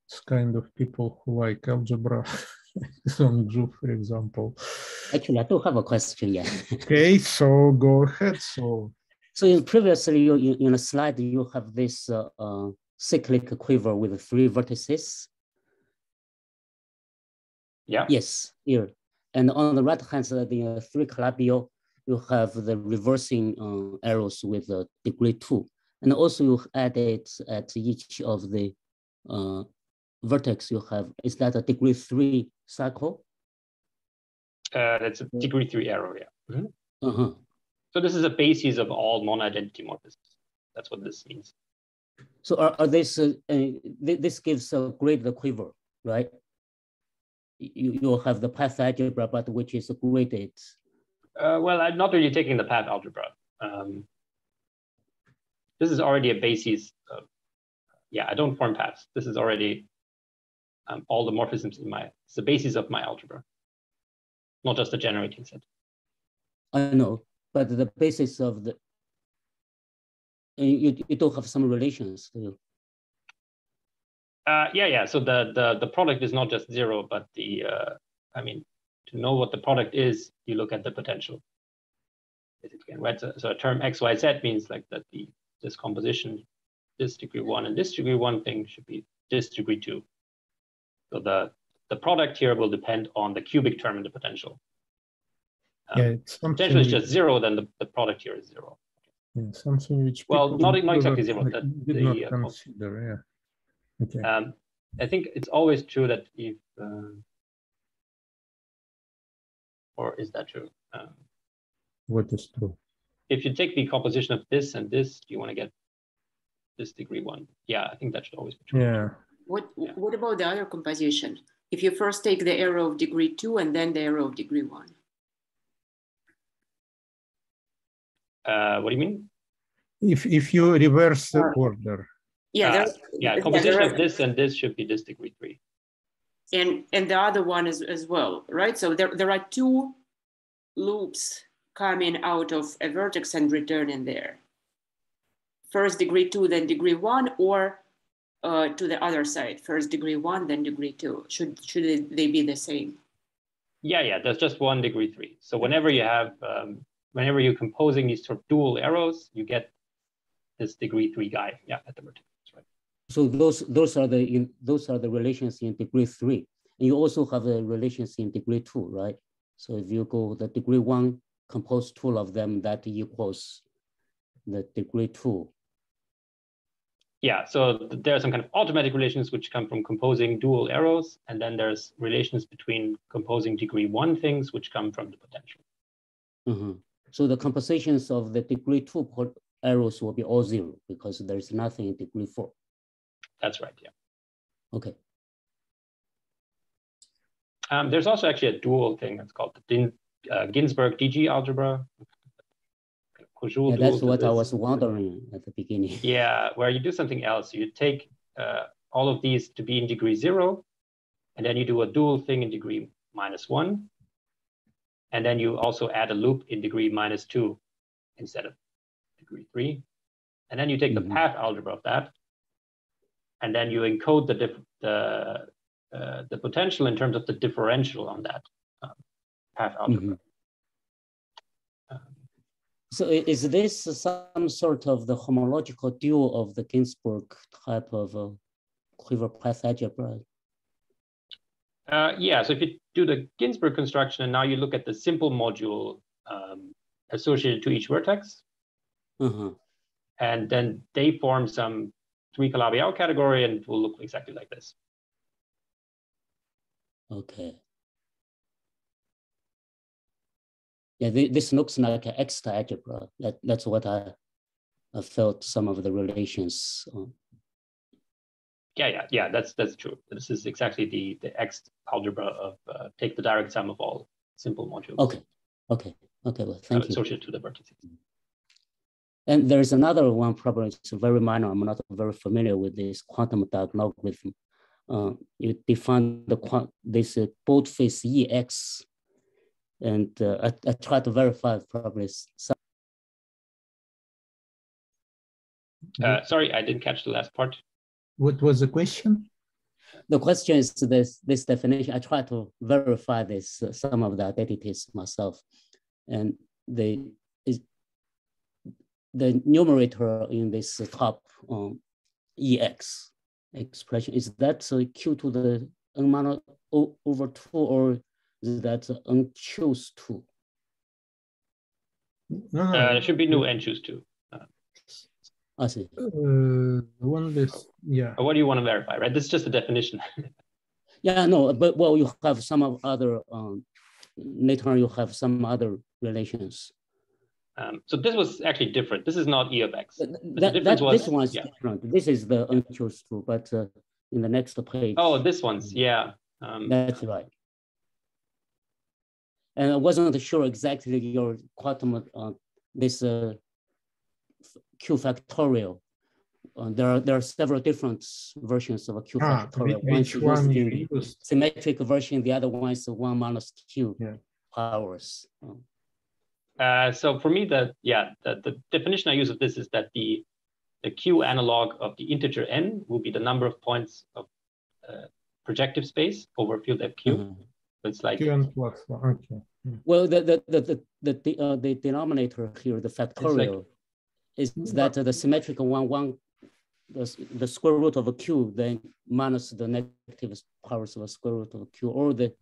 it's kind of people who like algebra, Zhongzhu, for example. Actually, I do have a question, yeah. Okay, so go ahead. So previously, in a slide, you have this cyclic quiver with 3 vertices. Yeah. Yes, here. And on the right-hand side, the 3 Calabi-Yau, you have the reversing arrows with degree 2. And also you added at each of the vertex you have, is that a degree 3 cycle? That's a degree 3 arrow, yeah. So this is a basis of all non-identity morphisms. That's what this means. So are this, this gives a graded quiver, right? You have the path algebra, but which is graded. Well, I'm not really taking the path algebra. This is already a basis of, yeah, I don't form paths. This is already all the morphisms in it's the basis of my algebra, not just a generating set. I know, but the basis of the, you do have some relations. Yeah. So the product is not just 0, but the, I mean, to know what the product is, you look at the potential. Basically, right? So a term x, y, z means like that this composition, this degree 1 and this degree 1 thing should be this degree 2. So the product here will depend on the cubic term in the potential. Yeah, it's potential is just 0, then the product here is 0. Yeah, something which well, not exactly 0. Did not consider, yeah. Okay. I think it's always true that if, or is that true? What is true? If you take the composition of this and this, you want to get this degree 1. Yeah, I think that should always be true. Yeah. What about the other composition? If you first take the arrow of degree 2 and then the arrow of degree 1? What do you mean? If you reverse the order. Yeah, composition of this and this should be this degree 3. And the other one as well, right? So there are two loops coming out of a vertex and returning there. First degree 2, then degree 1, or to the other side, first degree 1, then degree 2. Should they be the same? Yeah, there's just one degree 3. So whenever you have, whenever you're composing these sort of dual arrows, you get this degree 3 guy, at the vertex, right? So those are the relations in degree 3. And you also have the relations in degree 2, right? So if you go the degree 1, compose 2 of them, that equals the degree 2. Yeah, so there are some kind of automatic relations which come from composing dual arrows, and then there's relations between composing degree 1 things which come from the potential. Mm-hmm. So the compositions of the degree 2 arrows will be all 0 because there's nothing in degree 4. That's right, yeah. Okay. There's also actually a dual thing that's called the Ginsburg Dg Algebra. Yeah, that's what I was wondering at the beginning. Yeah, where you do something else. You take all of these to be in degree 0, and then you do a dual thing in degree -1. And then you also add a loop in degree -2 instead of degree 3. And then you take the path algebra of that, and then you encode the potential in terms of the differential on that path algebra. So is this some sort of the homological dual of the Ginsburg type of quiver path algebra? Yeah, so if you do the Ginsburg construction and now you look at the simple module associated to each vertex, and then they form some 3 Calabi-Yau category and it will look exactly like this. Okay. Yeah, this looks like an extra algebra. That's what I felt some of the relations. Yeah, that's true. This is exactly the X algebra of take the direct sum of all simple modules. Okay. Well, thank you. Associated to the vertices. And there's another one problem. It's very minor. I'm not very familiar with this quantum dot logarithm. You define this boldface EX. And I tried to verify probably some. Sorry, I didn't catch the last part. What was the question? The question is this definition. I tried to verify this some of the identities myself, and the numerator in this top EX expression, is that Q to the n minus over 2, or is that n choose 2? No. There should be no n choose 2. I see. One list, yeah. What do you want to verify, right? This is just a definition. Yeah, no, but well, you have some of other, later on you have some other relations. So this was actually different. This is not E of X. This one's different. This is the n choose 2, but in the next page. Oh, this one's, yeah. That's right. And I wasn't sure exactly your quantum, this Q factorial. There are several different versions of a Q factorial. Which one you used? Symmetric version, the other one is 1 minus Q powers. So for me, the definition I use of this is that the Q analog of the integer n will be the number of points of projective space over field FQ. It's like Q plus 1. Okay. Well, the denominator here, the factorial, is that the symmetric one, the square root of a Q, then minus the negative powers of a square root of a Q, or the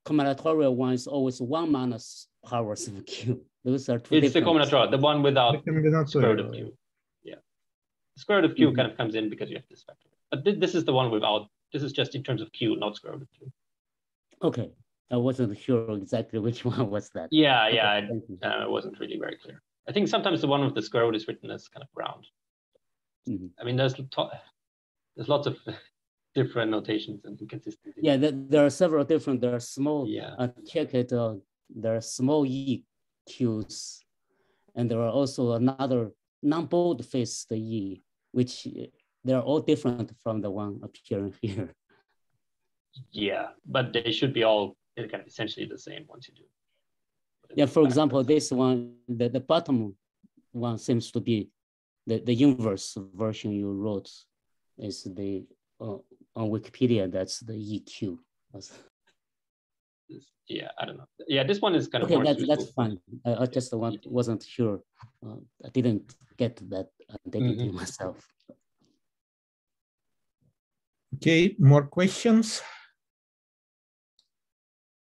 combinatorial one is always 1 minus powers of a Q. Those are two. It's the combinatorial, the one without square root of Q. Yeah, the square root of Q kind of comes in because you have this factor. But this is the one without. This is just in terms of Q, not square root of Q. Okay, I wasn't sure exactly which one was that. Yeah, it wasn't really very clear. I think sometimes the one with the square root is written as kind of round. I mean, there's lots of different notations and inconsistencies. Yeah, there are several different. There are small. Check it. There are small E Qs, and there are also another non-bold faced E, which they're all different from the one appearing here. Yeah, but they should be all kind of essentially the same once you do. Yeah, for example, this one, the bottom one seems to be the inverse version you wrote is the, on Wikipedia, that's the EQ. Yeah, I don't know. Yeah, this one is kind of okay, more that's fine. I just wasn't sure. I didn't get that identity myself. Okay, more questions?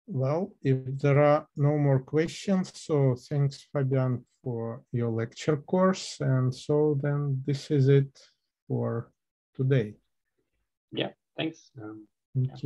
Well, if there are no more questions, so thanks, Fabian, for your lecture course. And so then this is it for today. Yeah, thanks. Thank you.